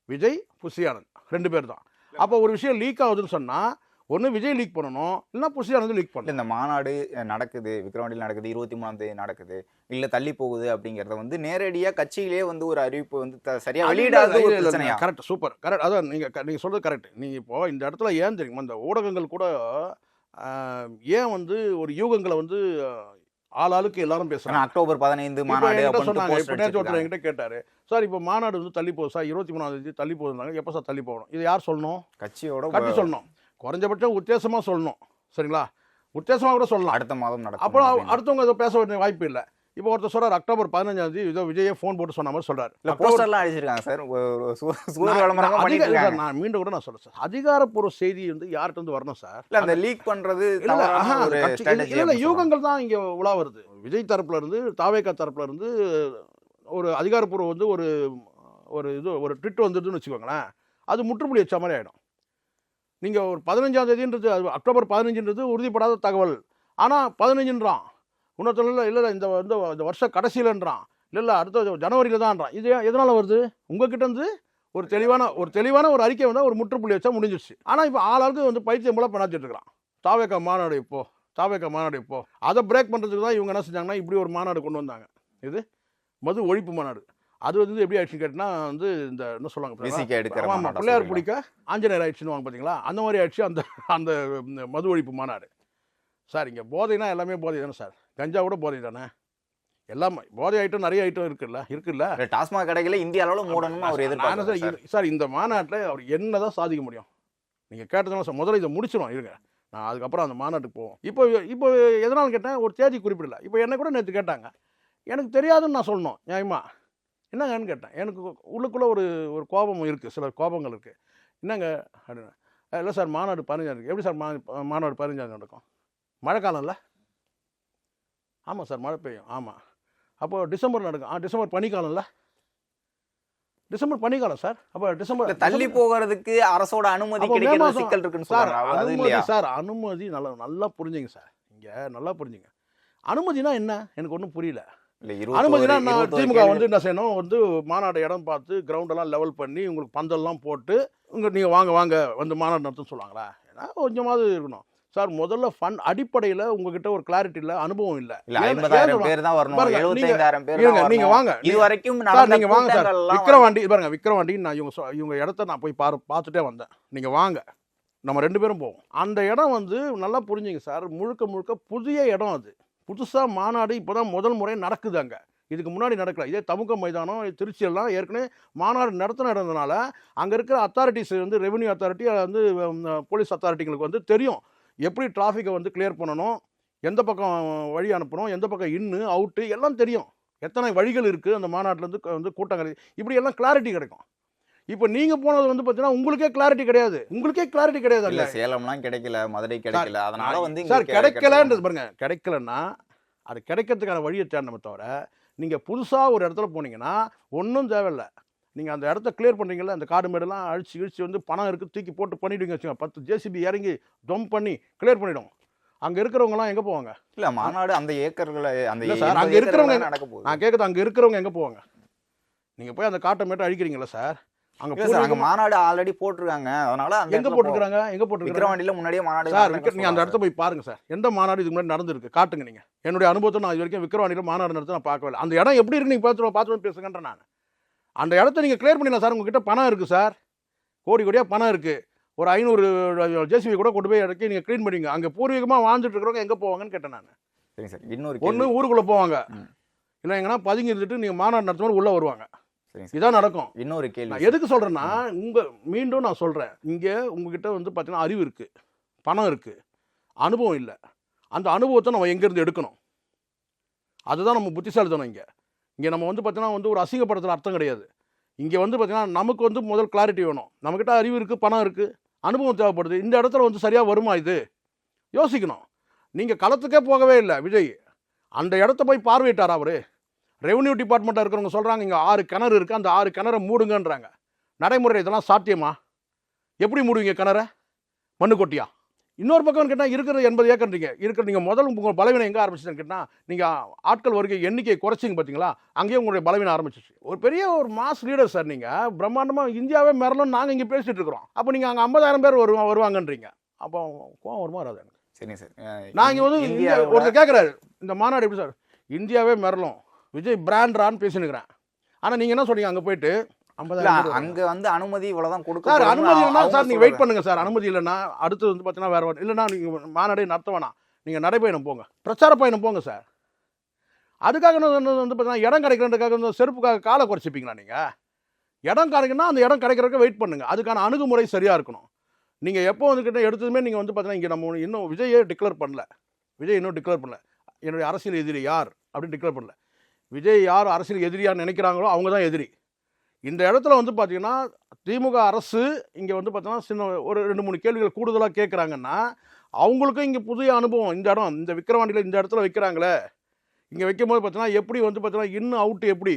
Speaker 3: விஜய், புஷி ஆனந்த் 2 பேர் தான். அப்போ ஒரு விஷயம் லீக் ஆகுதுன்னு சொன்னால் ஒன்று விஜய் லீக் பண்ணணும், இல்லைனா புஷி ஆனந்த் லீக் பண்ணணும்.
Speaker 4: இந்த மாநாடு நடக்குது, விக்கிரவாண்டியில் நடக்குது, 23ஆம் தேதி நடக்குது, இல்லை தள்ளி போகுது அப்படிங்கிறத வந்து நேரடியாக கட்சியிலே வந்து ஒரு அறிவிப்பு வந்து சரியாக வெளியிடாத ஒரு பிரச்சனையா?
Speaker 3: Correct, super, correct. அதான் நீங்கள் சொல்கிறது கரெக்ட். நீங்கள் இப்போது இந்த இடத்துல ஏன் தெரியுமா இந்த ஊடகங்கள் கூட ஏன் வந்து ஒரு யூகங்களை வந்து ஆளாளுக்கு எல்லாரும் பேசுகிறாங்க.
Speaker 4: அக்டோபர் 15 மாநாடு
Speaker 3: சொன்னாங்க. இப்போ நேற்று ஒருத்தர் என்கிட்ட கேட்டார், சார் இப்போ மாநாடு வந்து தள்ளி போகுது சார், 23ஆம் தேதி தள்ளி போகுதுனாங்க, எப்போ சார் தள்ளி போகணும்? இது யார் சொல்லணும்? கட்சி சொல்லணும். குறைஞ்சபட்சம் உத்தேசமாக சொல்லணும். சரிங்களா? உத்தேசமாக கூட சொல்லலாம்,
Speaker 4: அடுத்த மாதம் நடக்கும்.
Speaker 3: அப்புறம் அடுத்தவங்க இதை பேச வேண்டிய வாய்ப்பு இல்லை. இப்போ ஒருத்தர் சொல்கிறார் அக்டோபர் 15ஆம் தேதி இதோ விஜயை ஃபோன் போட்டு சொன்ன மாதிரி சொல்கிறார்.
Speaker 4: இல்லை, போஸ்டர்லாம் அடிச்சிருக்காங்க சார்.
Speaker 3: நான் மீண்டும் கூட நான் சொல்கிறேன் சார், அதிகாரப்பூர்வ செய்தி வந்து யார்கிட்ட வந்து வரணும் சார்?
Speaker 4: இல்லை, அந்த லீக் பண்ணுறது
Speaker 3: இல்லை, யூகங்கள் தான் இங்கே உலா வருது. விஜய் தரப்புல இருந்து, தாவேகா தரப்புல இருந்து ஒரு அதிகாரப்பூர்வ வந்து ஒரு ட்விட் வந்துடுதுன்னு வச்சுக்கோங்களேன், அது முற்றுப்புள்ளி வச்ச மாதிரி ஆகிடும். நீங்கள் ஒரு 15ஆம் தேதின்றது, அது அக்டோபர் 15ன்றது உறுதிப்படாத தகவல். ஆனால் 15ன்றான், இன்னொருத்தர் இல்லை இந்த வருஷம் கடைசியிலன்றான், இல்லை அடுத்த ஜனவரியில் தான்றான். இது எதனால் வருது? உங்ககிட்ட இருந்து ஒரு தெளிவான ஒரு அறிக்கை வந்தால் ஒரு முற்றுப்புள்ளி வச்சா முடிஞ்சிருச்சு. ஆனால் இப்போ ஆளாளுக்கு வந்து பைத்தியம் போல பண்ணாச்சிட்டு இருக்கிறான். தாவேகா மாநாடு இப்போ அதை பிரேக் பண்ணுறதுக்கு தான் இவங்க என்ன செஞ்சாங்கன்னா இப்படி ஒரு மாநாடு கொண்டு வந்தாங்க. இது மது ஒழிப்பு மாநாடு. அது வந்து எப்படி ஆயிடுச்சுன்னு கேட்டால் வந்து இந்த என்ன சொல்லுவாங்க, ஆமாம், பிள்ளையார் பிடிக்க ஆஞ்சநேயர் ஆயிடுச்சுன்னு வாங்க பார்த்தீங்களா, அந்த மாதிரி ஆயிடுச்சு அந்த மது ஒழிப்பு மாநாடு. சார் இங்கே போதைனா எல்லாமே போதை தானே சார்? கஞ்சா கூட போதை தானே? எல்லாம் போதை ஐட்டம் நிறைய ஐட்டம் இருக்குல்ல.
Speaker 4: டாஸ்மாக் கடைகளை இந்திய அளவில் மூடணும்னு அவர் எதிர்பார்க்கிறார்.
Speaker 3: சார் இந்த மாநாட்டில் அவர் என்ன தான் சாதிக்க முடியும்? நீங்கள் கேட்டதுனால சார் முதல்ல இதை முடிச்சிடும் இருங்க, நான் அதுக்கப்புறம் அந்த மாநாட்டுக்கு போவோம். இப்போ எதனாலும் கேட்டேன், ஒரு தேதி குறிப்பிடல. இப்போ என்ன கூட நேற்று கேட்டாங்க, எனக்கு தெரியாதுன்னு நான் சொல்லணும் நியாயமா? என்னங்கன்னு கேட்டேன். எனக்கு உள்ளுக்குள்ளே ஒரு கோபம் இருக்குது, சில கோபங்கள் இருக்குது. என்னங்க அப்படின்னு, இல்லை சார் மாநாடு 15 இருக்குது. எப்படி சார் மாநாடு 15 நடக்கும்? மழைக்காலம் இல்லை? ஆமாம் சார், மழை பெய்யும். ஆமாம். அப்போது டிசம்பர் நடக்கும். டிசம்பர் பனிக்காலம் இல்லை? டிசம்பர் பனிக்காலம் சார். அப்போ டிசம்பர்
Speaker 4: தள்ளி போகிறதுக்கு அரசோட அனுமதி கிடைக்கிறது சிக்கல் இருக்குன்னு
Speaker 3: சார். அனுமதி நல்லா புரிஞ்சுங்க சார். இங்கே நல்லா புரிஞ்சுங்க, அனுமதினா என்ன எனக்கு ஒன்றும் புரியல. அனுமதினா நான் திமுக வந்து என்ன செய்யணும், வந்து மாநாடு இடம் பார்த்து கிரவுண்டெல்லாம் லெவல் பண்ணி உங்களுக்கு பந்தல்லாம் போட்டு நீங்கள் வாங்க வந்து மாநாடு நடத்துன்னு சொல்லுவாங்களா? ஏன்னா கொஞ்சமாவது இருக்கணும் சார். முதல்ல ஃபண்ட் அடிப்படையில் உங்ககிட்ட ஒரு கிளாரிட்டி இல்லை, அனுபவம் இல்லை. நீங்க வாங்க, நீங்க வாங்க சார். விக்கிரவாண்டி நான் இவங்க இடத்த நான் போய் பார்த்துட்டே வந்தேன். நீங்க வாங்க, நம்ம 2 பேரும் போவோம். அந்த இடம் வந்து நல்லா புரிஞ்சுங்க சார், முழுக்க புதிய இடம். அது புதுசாக மாநாடு இப்போ தான் முதல் முறை நடக்குது அங்கே. இதுக்கு முன்னாடி நடக்கல. இதே தமுக்கம் மைதானம் திருச்சியெல்லாம் ஏற்கனவே மாநாடு நடந்ததுனால அங்கே இருக்கிற அத்தாரிட்டிஸ் வந்து ரெவென்யூ அத்தாரிட்டி வந்து போலீஸ் அத்தாரிட்டிகளுக்கு வந்து தெரியும் எப்படி டிராஃபிக்கை வந்து கிளியர் பண்ணணும், எந்த பக்கம் வழி அனுப்பணும், எந்த பக்கம் இன்னு அவுட்டு எல்லாம் தெரியும். எத்தனை வழிகள் இருக்குது அந்த மாநாட்டிலேருந்து வந்து கூட்டங்கள், இப்படி எல்லாம் கிளாரிட்டி கிடைக்கும். இப்போ நீங்கள் போனது வந்து பார்த்தீங்கன்னா உங்களுக்கே கிளாரிட்டி கிடையாது.
Speaker 4: இல்ல சேலம்லாம் கிடைக்கல, மதுரை கிடைக்கல, அதனால வந்து
Speaker 3: சார் கிடைக்கலன்றது பாருங்க. கிடைக்கலன்னா அது கிடைக்கிறதுக்கான வழியை தேடணுமே தவிர நீங்கள் புதுசாக ஒரு இடத்துல போனீங்கன்னா ஒன்றும் தேவையில்லை. நீங்கள் அந்த இடத்த கிளியர் பண்ணுறீங்களா, அந்த காடு மேடெல்லாம் அழிச்சு வந்து பணம் இருக்குது தூக்கி போட்டு பண்ணிவிடுங்க வச்சுங்க, 10 ஜேசிபி இறங்கி டொம் பண்ணி கிளியர் பண்ணிவிடும். அங்கே இருக்கிறவங்கலாம் எங்கே போவாங்க?
Speaker 4: இல்லை மாநாடு அந்த ஏக்கர்களை அந்த
Speaker 3: சார் அங்கே இருக்கிறவங்க
Speaker 4: நடக்க போகுது.
Speaker 3: நான் கேட்குறது அங்கே இருக்கிறவங்க எங்கே போவாங்க? நீங்கள் போய் அந்த காட்டை மேட்டை அழிக்கிறீங்களா சார்?
Speaker 4: அங்க மாநாடு ஆல்ரெடி போட்டிருக்காங்க. அதனால
Speaker 3: எங்க போட்டுருக்காங்க?
Speaker 4: விக்கிரவாண்டியில முன்னாடியே மாநாடு
Speaker 3: சார். நீங்க அந்த இடத்த போய் பாருங்க சார். எந்த மாநாடு இதுக்கு முன்னாடி நடந்திருக்கு காட்டுங்க. நீங்க என்னுடைய அனுபவத்தை நான் இது வரைக்கும் விக்கிரவாண்டியில மாநாடு நடத்த நான் பார்க்கவே இல்லை. அந்த இடம் எப்படி இருக்கு நீங்க பார்த்து பேசுங்கன்ற நான் அந்த இடத்த நீங்க கிளியர் பண்ணிடலாம் சார். உங்ககிட்ட பணம் இருக்கு சார், கோடியா பணம் இருக்கு. ஒரு 500 ஜேசிபி கூட கொண்டு போய் இடக்கி நீங்க கிளீன் பண்ணுவீங்க. அங்க பூர்வீகமா வாழ்ந்துட்டு இருக்கிறவங்க எங்க போவாங்கன்னு கேட்டேன் நான்.
Speaker 4: சரி சார். இன்னொரு
Speaker 3: ஒன்று ஊருக்குள்ள போவாங்க, இல்லை எங்கன்னா பதுங்கி இருந்துட்டு நீங்க மாநாடு நடத்தும் உள்ள வருவாங்க. இதான் நடக்கும்.
Speaker 4: இன்னொரு கேள்வி
Speaker 3: எதுக்கு சொல்றேன்னா, மீண்டும் நான் சொல்றேன், இங்க உங்ககிட்ட வந்து பாத்தீங்கன்னா அறிவு இருக்கு, பணம் இருக்கு, அனுபவம் இல்லை. அந்த அனுபவத்தை நம்ம எங்கேருந்து எடுக்கணும், அதுதான் நம்ம புத்திசாலித்தனம். இங்கே நம்ம வந்து பார்த்தீங்கன்னா வந்து ஒரு அசிங்கப்படுத்துகிற அர்த்தம் கிடையாது. இங்கே வந்து பார்த்தீங்கன்னா நமக்கு வந்து முதல் கிளாரிட்டி வேணும். நம்மக்கிட்ட அறிவு இருக்குது, பணம் இருக்குது, அனுபவம் தேவைப்படுது. இந்த இடத்துல வந்து சரியாக வருமா இது யோசிக்கணும். நீங்கள் களத்துக்கே போகவே இல்லை விஜய். அந்த இடத்த போய் பார்வையிட்டாரா அவர்? ரெவன்யூ டிபார்ட்மெண்ட்டில் இருக்கிறவங்க சொல்கிறாங்க இங்கே 6 கிணறு இருக்குது, அந்த 6 கிணறை மூடுங்கன்றாங்க. நடைமுறை இதெல்லாம் சாத்தியமா? எப்படி மூடுவீங்க கிணறை? மண்ணு கொட்டியா? இன்னொரு பக்கம் கேட்டால் இருக்கிறது 80 ஏக்கர்ன்றீங்க. நீங்கள் முதல் உங்கள் பலவீனம் எங்கே ஆரம்பிச்சுன்னு கேட்டால், நீங்கள் ஆட்கள் வருகை எண்ணிக்கை குறைச்சிங்க பார்த்தீங்களா, அங்கேயே உங்களுடைய பலவீனம் ஆரம்பிச்சிச்சு. ஒரு பெரிய ஒரு மாஸ் லீடர் சார் நீங்கள், பிரம்மாண்டமாக இந்தியாவே மிரளும் நாங்கள் இங்கே பேசிகிட்டு இருக்கிறோம். அப்போ நீங்கள் அங்கே 50,000 பேர் வருவாங்கன்றீங்க. அப்போ கோவம் வருமா வராது எனக்கு?
Speaker 4: சரி சார்.
Speaker 3: நான் இங்கே வந்து ஒருத்தர் கேட்குறாரு, இந்த மாநாடு எப்படி சார் இந்தியாவே மிரளும், விஜய் பிராண்டான்னு பேசினுக்கிறேன். ஆனால் நீங்கள் என்ன சொல்றீங்க, அங்கே போயிட்டு
Speaker 4: அங்க வந்து அனுமதி இவ்வளவுதான் கொடுக்க
Speaker 3: சார். அனுமதி இல்லைன்னா சார் நீங்க வெயிட் பண்ணுங்க சார். அனுமதி இல்லைன்னா அடுத்து வந்து பார்த்தீங்கன்னா வேற இல்லைன்னா நீங்க மாநாடே நடத்த வேணாம், நீங்க நடைபயணம் போங்க, பிரச்சார பயணம் போங்க சார். அதுக்காக வந்து பார்த்தீங்கன்னா இடம் கிடைக்கிறதுக்காக வந்து செருப்புக்காக காலை குறைச்சிப்பீங்களா? நீங்க இடம் கிடைக்குன்னா அந்த இடம் கிடைக்கிறதுக்கு வெயிட் பண்ணுங்க. அதுக்கான அணுகுமுறை சரியா இருக்கணும். நீங்க எப்போ வந்துக்கிட்ட எடுத்ததுமே நீங்க வந்து பார்த்தீங்கன்னா இங்கே நம்ம இன்னும் விஜயை டிக்ளேர் பண்ணல. விஜய் இன்னும் டிக்ளேர் பண்ணல. என்னுடைய அரசியல் எதிரி யார் அப்படின்னு டிக்ளேர் பண்ணல. விஜய் யார் அரசியல் எதிரியான்னு நினைக்கிறாங்களோ அவங்க தான் எதிரி. இந்த இடத்துல வந்து பார்த்தீங்கன்னா திமுக அரசு இங்கே வந்து பார்த்தீங்கன்னா சின்ன ஒரு 2-3 கேள்விகள் கூடுதலாக கேட்குறாங்கன்னா, அவங்களுக்கும் இங்கே புதிய அனுபவம். இந்த இடம் இந்த விக்கிரவாண்டியில் இந்த இடத்துல வைக்கிறாங்களே, இங்கே வைக்கும்போது பார்த்தீங்கன்னா எப்படி வந்து பார்த்தீங்கன்னா இன்னும் அவுட்டு எப்படி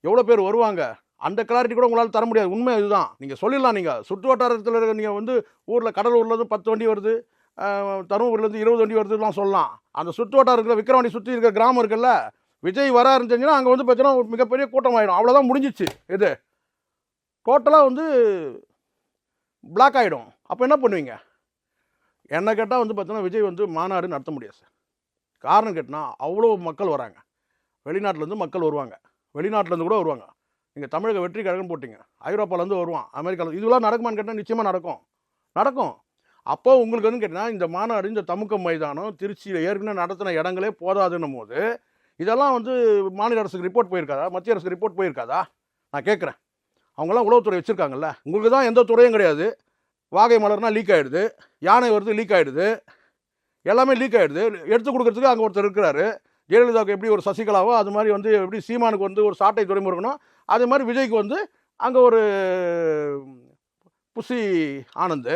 Speaker 3: எவ்வளோ பேர் வருவாங்க, அந்த கிளாரிட்டி கூட உங்களால் தர முடியாது. உண்மை இதுதான். நீங்கள் சொல்லிடலாம், நீங்கள் சுற்று வட்டாரத்தில் இருக்க நீங்கள் வந்து ஊரில் கடலூர்லேருந்து 10 வண்டி வருது, தருமபுரிலேருந்து 20 வண்டி வருதுலாம் சொல்லலாம். அந்த சுற்று வட்டாரத்தில் விக்கிரவாண்டி சுற்றி இருக்கிற கிராமம் இருக்குல்ல, விஜய் வர இருந்துச்சுன்னா அங்கே வந்து பார்த்தீங்கன்னா ஒரு மிகப்பெரிய கூட்டம் ஆகிடும். அவ்வளோதான், முடிஞ்சிச்சு. இது டோட்டலாக வந்து பிளாக் ஆகிடும். அப்போ என்ன பண்ணுவீங்க? என்ன கேட்டால் வந்து பார்த்தீங்கன்னா விஜய் வந்து மாநாடு நடத்த முடியாது சார். காரணம் கேட்டால் அவ்வளோ மக்கள் வராங்க, வெளிநாட்டிலேருந்து மக்கள் வருவாங்க, வெளிநாட்டிலேருந்து கூட வருவாங்க. நீங்கள் தமிழக வெற்றி கழகம் போட்டிங்க, ஐரோப்பாலேருந்து வருவான், அமெரிக்காவில். இதெல்லாம் நடக்குமான்னு கேட்டால் நிச்சயமாக நடக்கும். அப்போ உங்களுக்கு வந்து கேட்டிங்கன்னா இந்த மாநாடு இந்த தமுக்கம் மைதானம் திருச்சியில் ஏற்கனவே நடத்தின இடங்களே போதாதுன்னும் போது இதெல்லாம் வந்து மாநில அரசுக்கு ரிப்போர்ட் போயிருக்காதா, மத்திய அரசுக்கு ரிப்போர்ட் போயிருக்காதா? நான் கேட்குறேன். அவங்களாம் உளவுத்துறை வச்சுருக்காங்கல்ல, உங்களுக்கு தான் எந்த துறையும் கிடையாது. வாகை மலர்னா லீக் ஆகிடுது, யானை வருது லீக் ஆகிடுது, எல்லாமே லீக் ஆகிடுது. எடுத்து கொடுக்குறதுக்கு அங்கே ஒருத்தர் இருக்கிறாரு. ஜெயலலிதாவுக்கு எப்படி ஒரு சசிகலாவோ அது மாதிரி வந்து எப்படி சீமானுக்கு வந்து ஒரு சாட்டை துறைமுருகனோ அதே மாதிரி விஜய்க்கு வந்து அங்கே ஒரு புசி ஆனந்து,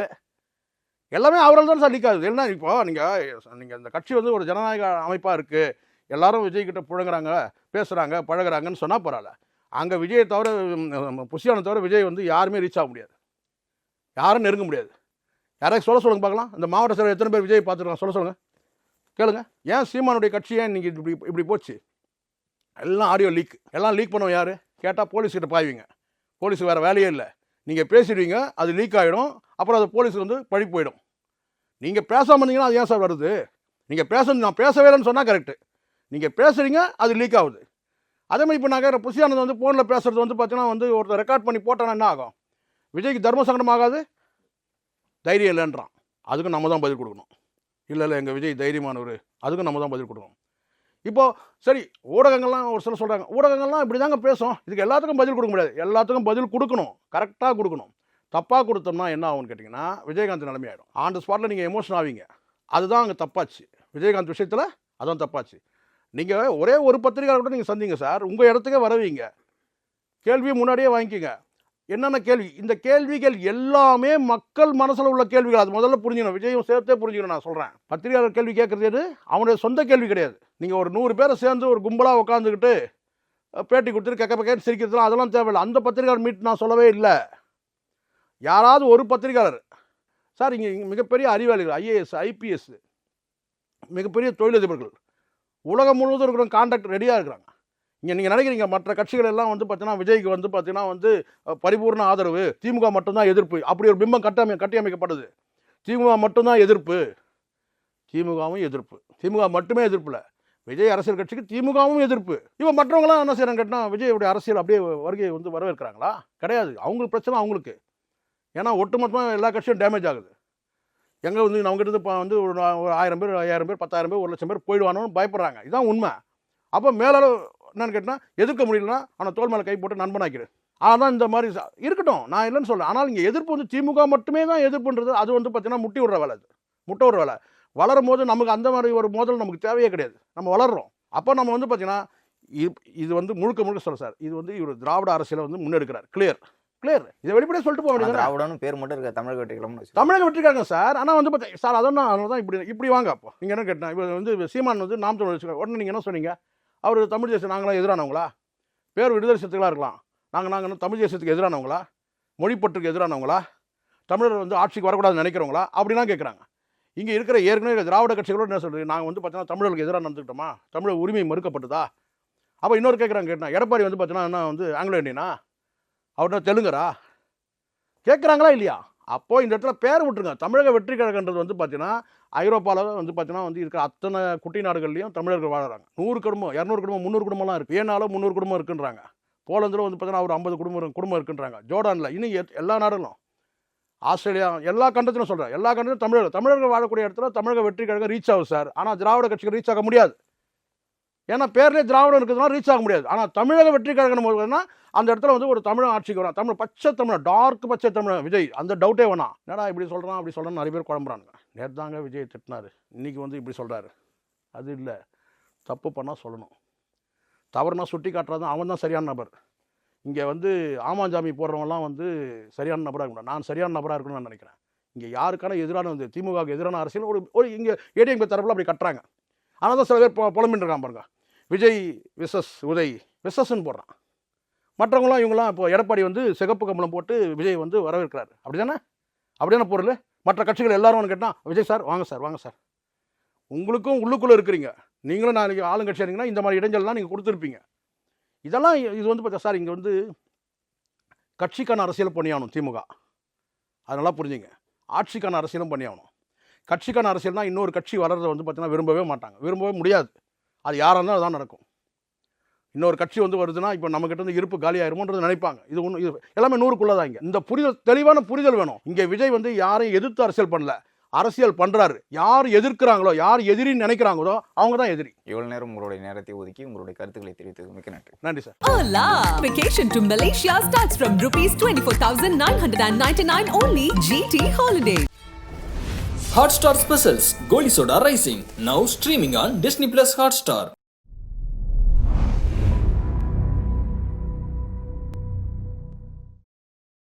Speaker 3: எல்லாமே அவரால் தான் சார் லீக் ஆகுது. என்ன இப்போ நீங்கள் இந்த கட்சி வந்து ஒரு ஜனநாயக அமைப்பாக இருக்குது, எல்லாரும் விஜய்கிட்ட புழங்குறாங்க, பேசுகிறாங்க, பழகுறாங்கன்னு சொன்னால் பரவாயில்ல. அங்கே விஜயை தவிர புஷியானை தவிர விஜய் வந்து யாருமே ரீச் ஆக முடியாது, யாரும் நெருங்க முடியாது. யாராவது சொல்லுங்க பார்க்கலாம். இந்த மாவட்ட செயலர் எத்தனை பேர் விஜய் பார்த்துருக்காங்க சொல்லுங்கள், கேளுங்க. ஏன் சீமானுடைய கட்சி ஏன் இன்றைக்கி இப்படி போச்சு? எல்லாம் ஆடியோ லீக், எல்லாம் லீக் பண்ணுவோம். யார் கேட்டால் போலீஸ்கிட்ட பாய்வீங்க. போலீஸுக்கு வேறு வேலையே இல்லை. நீங்கள் பேசிடுவீங்க, அது லீக் ஆகிடும், அப்புறம் அது போலீஸுக்கு வந்து பழி போயிடும். நீங்கள் பேசாமல் இருந்தீங்கன்னா அது ஏன் சார் வருது? நீங்கள் நான் பேசவே இல்லைன்னு சொன்னால் கரெக்டு. நீங்கள் பேசுகிறீங்க, அது லீக் ஆகுது. அதே மாதிரி இப்போ நான் புஷியானது வந்து ஃபோனில் பேசுகிறது வந்து பார்த்தீங்கன்னா வந்து ஒருத்தர் ரெக்கார்ட் பண்ணி போட்டானா என்ன ஆகும்? விஜய்க்கு தர்ம சங்கடம் ஆகாது? தைரியம் இல்லைன்றான், அதுக்கும் நம்ம தான் பதில் கொடுக்கணும். இல்லை எங்கள் விஜய் தைரியமானவர், அதுக்கும் நம்ம தான் பதில் கொடுக்கணும். இப்போ சரி, ஊடகங்கள்லாம் ஒரு சில சொல்கிறாங்க, ஊடகங்கள்லாம் இப்படி தாங்க பேசும், இதுக்கு எல்லாத்துக்கும் பதில் கொடுக்க முடியாது. எல்லாத்துக்கும் பதில் கொடுக்கணும், கரெக்டாக கொடுக்கணும். தப்பாக கொடுத்தோம்னா என்ன ஆகும்னு கேட்டிங்கன்னா விஜயகாந்த் நிலைமையாயிடும். ஆன் த ஸ்பாட்டில் நீங்கள் எமோஷன் ஆவீங்க. அதுதான் அங்கே தப்பாச்சு. விஜயகாந்த் விஷயத்தில் அதான் தப்பாச்சு. நீங்கள் ஒரே ஒரு பத்திரிகையாளர் கூட நீங்கள் சந்திங்க சார், உங்கள் இடத்துக்கே வரவீங்க, கேள்வியை முன்னாடியே வாங்கிக்கோங்க. என்னென்ன கேள்வி, இந்த கேள்விகள் எல்லாமே மக்கள் மனசில் உள்ள கேள்விகள். அது முதல்ல புரிஞ்சுக்கணும், விஜயும் சேர்த்தே புரிஞ்சுக்கணும். நான் சொல்கிறேன், பத்திரிகையாளர் கேள்வி கேட்குறது அவனுடைய சொந்த கேள்வி கிடையாது. நீங்கள் ஒரு 100 பேரை சேர்ந்து ஒரு கும்பலாக உட்காந்துக்கிட்டு பேட்டி கொடுத்துட்டு கேட்க பக்கம் சிரிக்கிறதுலாம் அதெல்லாம் தேவையில்லை. அந்த பத்திரிகையாளர் மீட் நான் சொல்லவே இல்லை. யாராவது ஒரு பத்திரிகையாளர் சார், இங்கே மிகப்பெரிய அறிவாளிகள், ஐஏஎஸ், ஐபிஎஸ், மிகப்பெரிய தொழிலதிபர்கள் உலகம் முழுவதும் இருக்கிற கான்டாக்ட் ரெடியாக இருக்கிறாங்க. இங்கே நீங்கள் நினைக்கிறீங்க மற்ற கட்சிகள் எல்லாம் வந்து பார்த்தீங்கன்னா விஜய்க்கு வந்து பார்த்தீங்கன்னா வந்து பரிபூர்ண ஆதரவு, திமுக மட்டும்தான் எதிர்ப்பு, அப்படி ஒரு பிம்பம் கட்டியமைக்கப்படுது. திமுக மட்டும்தான் எதிர்ப்பு, திமுகவும் எதிர்ப்பு, திமுக மட்டுமே எதிர்ப்பில் விஜய் அரசியல் கட்சிக்கு திமுகவும் எதிர்ப்பு. இப்போ மற்றவங்களாம் என்ன செய்கிறாங்க கேட்டால் விஜயோடைய அரசியல் அப்படியே வருகையை வந்து வரவேற்கிறாங்களா? கிடையாது. அவங்களுக்கு பிரச்சனை அவங்களுக்கு. ஏன்னா ஒட்டுமொத்தமாக எல்லா கட்சியும் டேமேஜ் ஆகுது. எங்கே வந்து அவங்ககிட்ட இப்போ வந்து ஒரு 1000 பேர், 5000 பேர், 10000 பேர், 1,00,000 பேர் போயிடுவானோன்னு பயப்படுறாங்க. இதுதான் உண்மை. அப்போ மேலாள என்னன்னு கேட்டால் எதிர்க்க முடியலன்னா அவனை தோல் மேலே கை போட்டு நண்பனாக்கிடு. ஆனால் இந்த மாதிரி இருக்கட்டும், நான் இல்லைன்னு சொல்ல. ஆனால் இங்கே எதிர்ப்பு வந்து திமுக மட்டுமே தான் எதிர்ப்புன்றது அது வந்து பார்த்தீங்கன்னா முட்டி விடுற வேலை. அது முட்டை விடுற வேலை. வளரும் போது நமக்கு அந்த மாதிரி ஒரு மோதல் நமக்கு தேவையே கிடையாது. நம்ம வளர்றோம். அப்போ நம்ம வந்து பார்த்தீங்கன்னா இது வந்து முழுக்க சொல்ல சார், இது வந்து இவர் திராவிட அரசியலை வந்து முன்னெடுக்கிறார். கிளியர். இதை வெளிப்படையாக சொல்லிட்டு போக வேண்டியது.
Speaker 4: திராவிடன்னு பேர் மட்டும் இருக்க தமிழக வெற்றிகளும்
Speaker 3: தமிழக வெற்றிக்காங்க சார். ஆனால் வந்து பார்த்தீங்க சார், அதனால தான் இப்படி வாங்க. அப்போ நீங்கள் என்ன கேட்டேன், இவர் வந்து சீமான் வந்து நாம் தமிழ் வச்சுருக்காங்க. உடனே நீங்கள் என்ன சொன்னீங்க, அவர் தமிழ் தேசம் நாங்களாம் எதிரானவங்களா? பேர் விடுதலை சத்துக்களாக இருக்கலாம். நாங்கள் தமிழ் தேசத்துக்கு எதிரானவங்களா? மொழிப்பற்றுக்கு எதிரானவங்களா? தமிழர் வந்து ஆட்சிக்கு வரக்கூடாதுன்னு நினைக்கிறவங்களா? அப்படிலாம் கேட்குறாங்க. இங்கே இருக்கிற ஏற்கனவே திராவிட கட்சிகளோடு என்ன சொல்கிறது, நாங்கள் வந்து பார்த்தீங்கன்னா தமிழர்களுக்கு எதிராக நடந்துக்கிட்டோமா? தமிழர் உரிமை மறுக்கப்பட்டதா? அப்போ இன்னொரு கேட்குறாங்க எடப்பாடி வந்து பார்த்தீங்கன்னா என்ன வந்து ஆங்கிலோ இண்டியனா? அவர்கிட்ட தெலுங்கரா? கேட்குறாங்களா இல்லையா? அப்போது இந்த இடத்துல பேர் விட்டுருங்க. தமிழக வெற்றி கழகன்றது வந்து பார்த்தீங்கன்னா ஐரோப்பாவில் வந்து பார்த்தீங்கன்னா வந்து இருக்கிற அத்தனை குட்டி நாடுகள்லையும் தமிழர்கள் வாழறாங்க. 100 குடும்பம், 200 குடும்பம், 300 குடும்பம்லாம் இருக்குது. ஏனாலும் 300 குடும்பம் இருக்குன்றாங்க. போலந்தில் வந்து பார்த்தீங்கன்னா ஒரு 50 குடும்பம் இருக்குன்றாங்க. ஜோர்டானில் இன்னும் எல்லா நாடுகளும், ஆஸ்திரேலியா, எல்லா கண்டத்திலும் சொல்கிறேன், எல்லா கண்டத்திலும் தமிழர்கள் வாழக்கூடிய இடத்துல தமிழக வெற்றி கழகம் ரீச் ஆகும் சார். ஆனால் திராவிட கட்சிகள் ரீச் ஆக முடியாது. ஏன்னா பேர்லேயே திராவிடம் இருக்கிறதுனால ரீச் ஆக முடியாது. ஆனால் தமிழக வெற்றி கழகம் போதுன்னா அந்த இடத்துல வந்து ஒரு தமிழ் ஆட்சிக்கு வரும். தமிழ் பச்சை தமிழ், டார்க் பச்சை தமிழ் விஜய், அந்த டவுட்டே வேணாம். என்னடா இப்படி சொல்கிறான் அப்படி சொல்கிறான்னு நிறைய பேர் குழம்புறானுங்க. நேற்று தாங்க விஜய் திட்டினார், இன்றைக்கி வந்து இப்படி சொல்கிறாரு. அது இல்லை, தப்பு பண்ணால் சொல்லணும், தவறுனா சுட்டி காட்டுறது அவன் தான் சரியான நபர். இங்கே வந்து ஆமாஞ்சாமி போடுறவங்கலாம் வந்து சரியான நபராக இருக்கணும். நான் சரியான நபராக இருக்கணும்னு நான் நினைக்கிறேன். இங்கே யாருக்கான எதிரான வந்து திமுகவுக்கு எதிரான அரசியல் ஒரு இங்கே ஏடிஎம் தரப்பில் அப்படி கட்டுறாங்க. ஆனால் தான் சில பேர் புலம்பின்னு இருக்கான் பாருங்க, விஜய் விசஸ் உதய் விசஸ்ன்னு போடுறான். மற்றவங்களாம் இவங்களாம் இப்போ எடப்பாடி வந்து சிகப்பு கம்பளம் போட்டு விஜய் வந்து வரவேற்கிறாரு. அப்படிதானே பொருள். மற்ற கட்சிகள் எல்லாரும் கேட்டால் விஜய் சார் வாங்க சார், உங்களுக்கும் உள்ளுக்குள்ளே இருக்கிறீங்க, நீங்களும் நாளைக்கு ஆளுங்கட்சியாக இருந்தீங்கன்னா இந்த மாதிரி இடைஞ்சல்லாம் நீங்கள் கொடுத்துருப்பீங்க. இதெல்லாம் இது வந்து பார்த்தா சார், இங்கே வந்து கட்சிக்கான அரசியல் பண்ணியாகணும் திமுக. அதெல்லாம் புரிஞ்சுங்க. ஆட்சிக்கான அரசியலும் பண்ணியாகணும். கட்சிக்கான அரசியல் தான் இன்னொரு கட்சி வளர்றதை வந்து பார்த்தீங்கன்னா விரும்பவே மாட்டாங்க, விரும்பவே முடியாது. அது யாராக இருந்தாலும் அதான் நடக்கும். இன்னொரு கட்சி வந்து வருதுன்னா இப்போ நம்மகிட்ட வந்து இருப்பு காலியாயிருமோன்றது நினைப்பாங்க. இது ஒன்று, இது எல்லாமே 100க்குள்ளே தான். இங்கே இந்த புரிதல், தெளிவான புரிதல் வேணும். இங்கே விஜய் வந்து யாரையும் எதிர்த்து அரசியல் பண்ணல, அரசியல் பண்ணுறாரு. யார் எதிர்க்கிறாங்களோ, யார் எதிரின்னு நினைக்கிறாங்களோ அவங்க தான் எதிரி.
Speaker 4: இவ்வளோ நேரம் உங்களுடைய நேரத்தை ஒதுக்கி உங்களுடைய கருத்துக்களை தெரிவித்தது மிக்க நன்றி.
Speaker 3: நன்றி sir.
Speaker 1: Hola! Vacation to Malaysia starts from ₹24,999 only. GT Holidays.
Speaker 2: Hotstar Specials Goli Soda Rising, now streaming on Disney Plus Hotstar.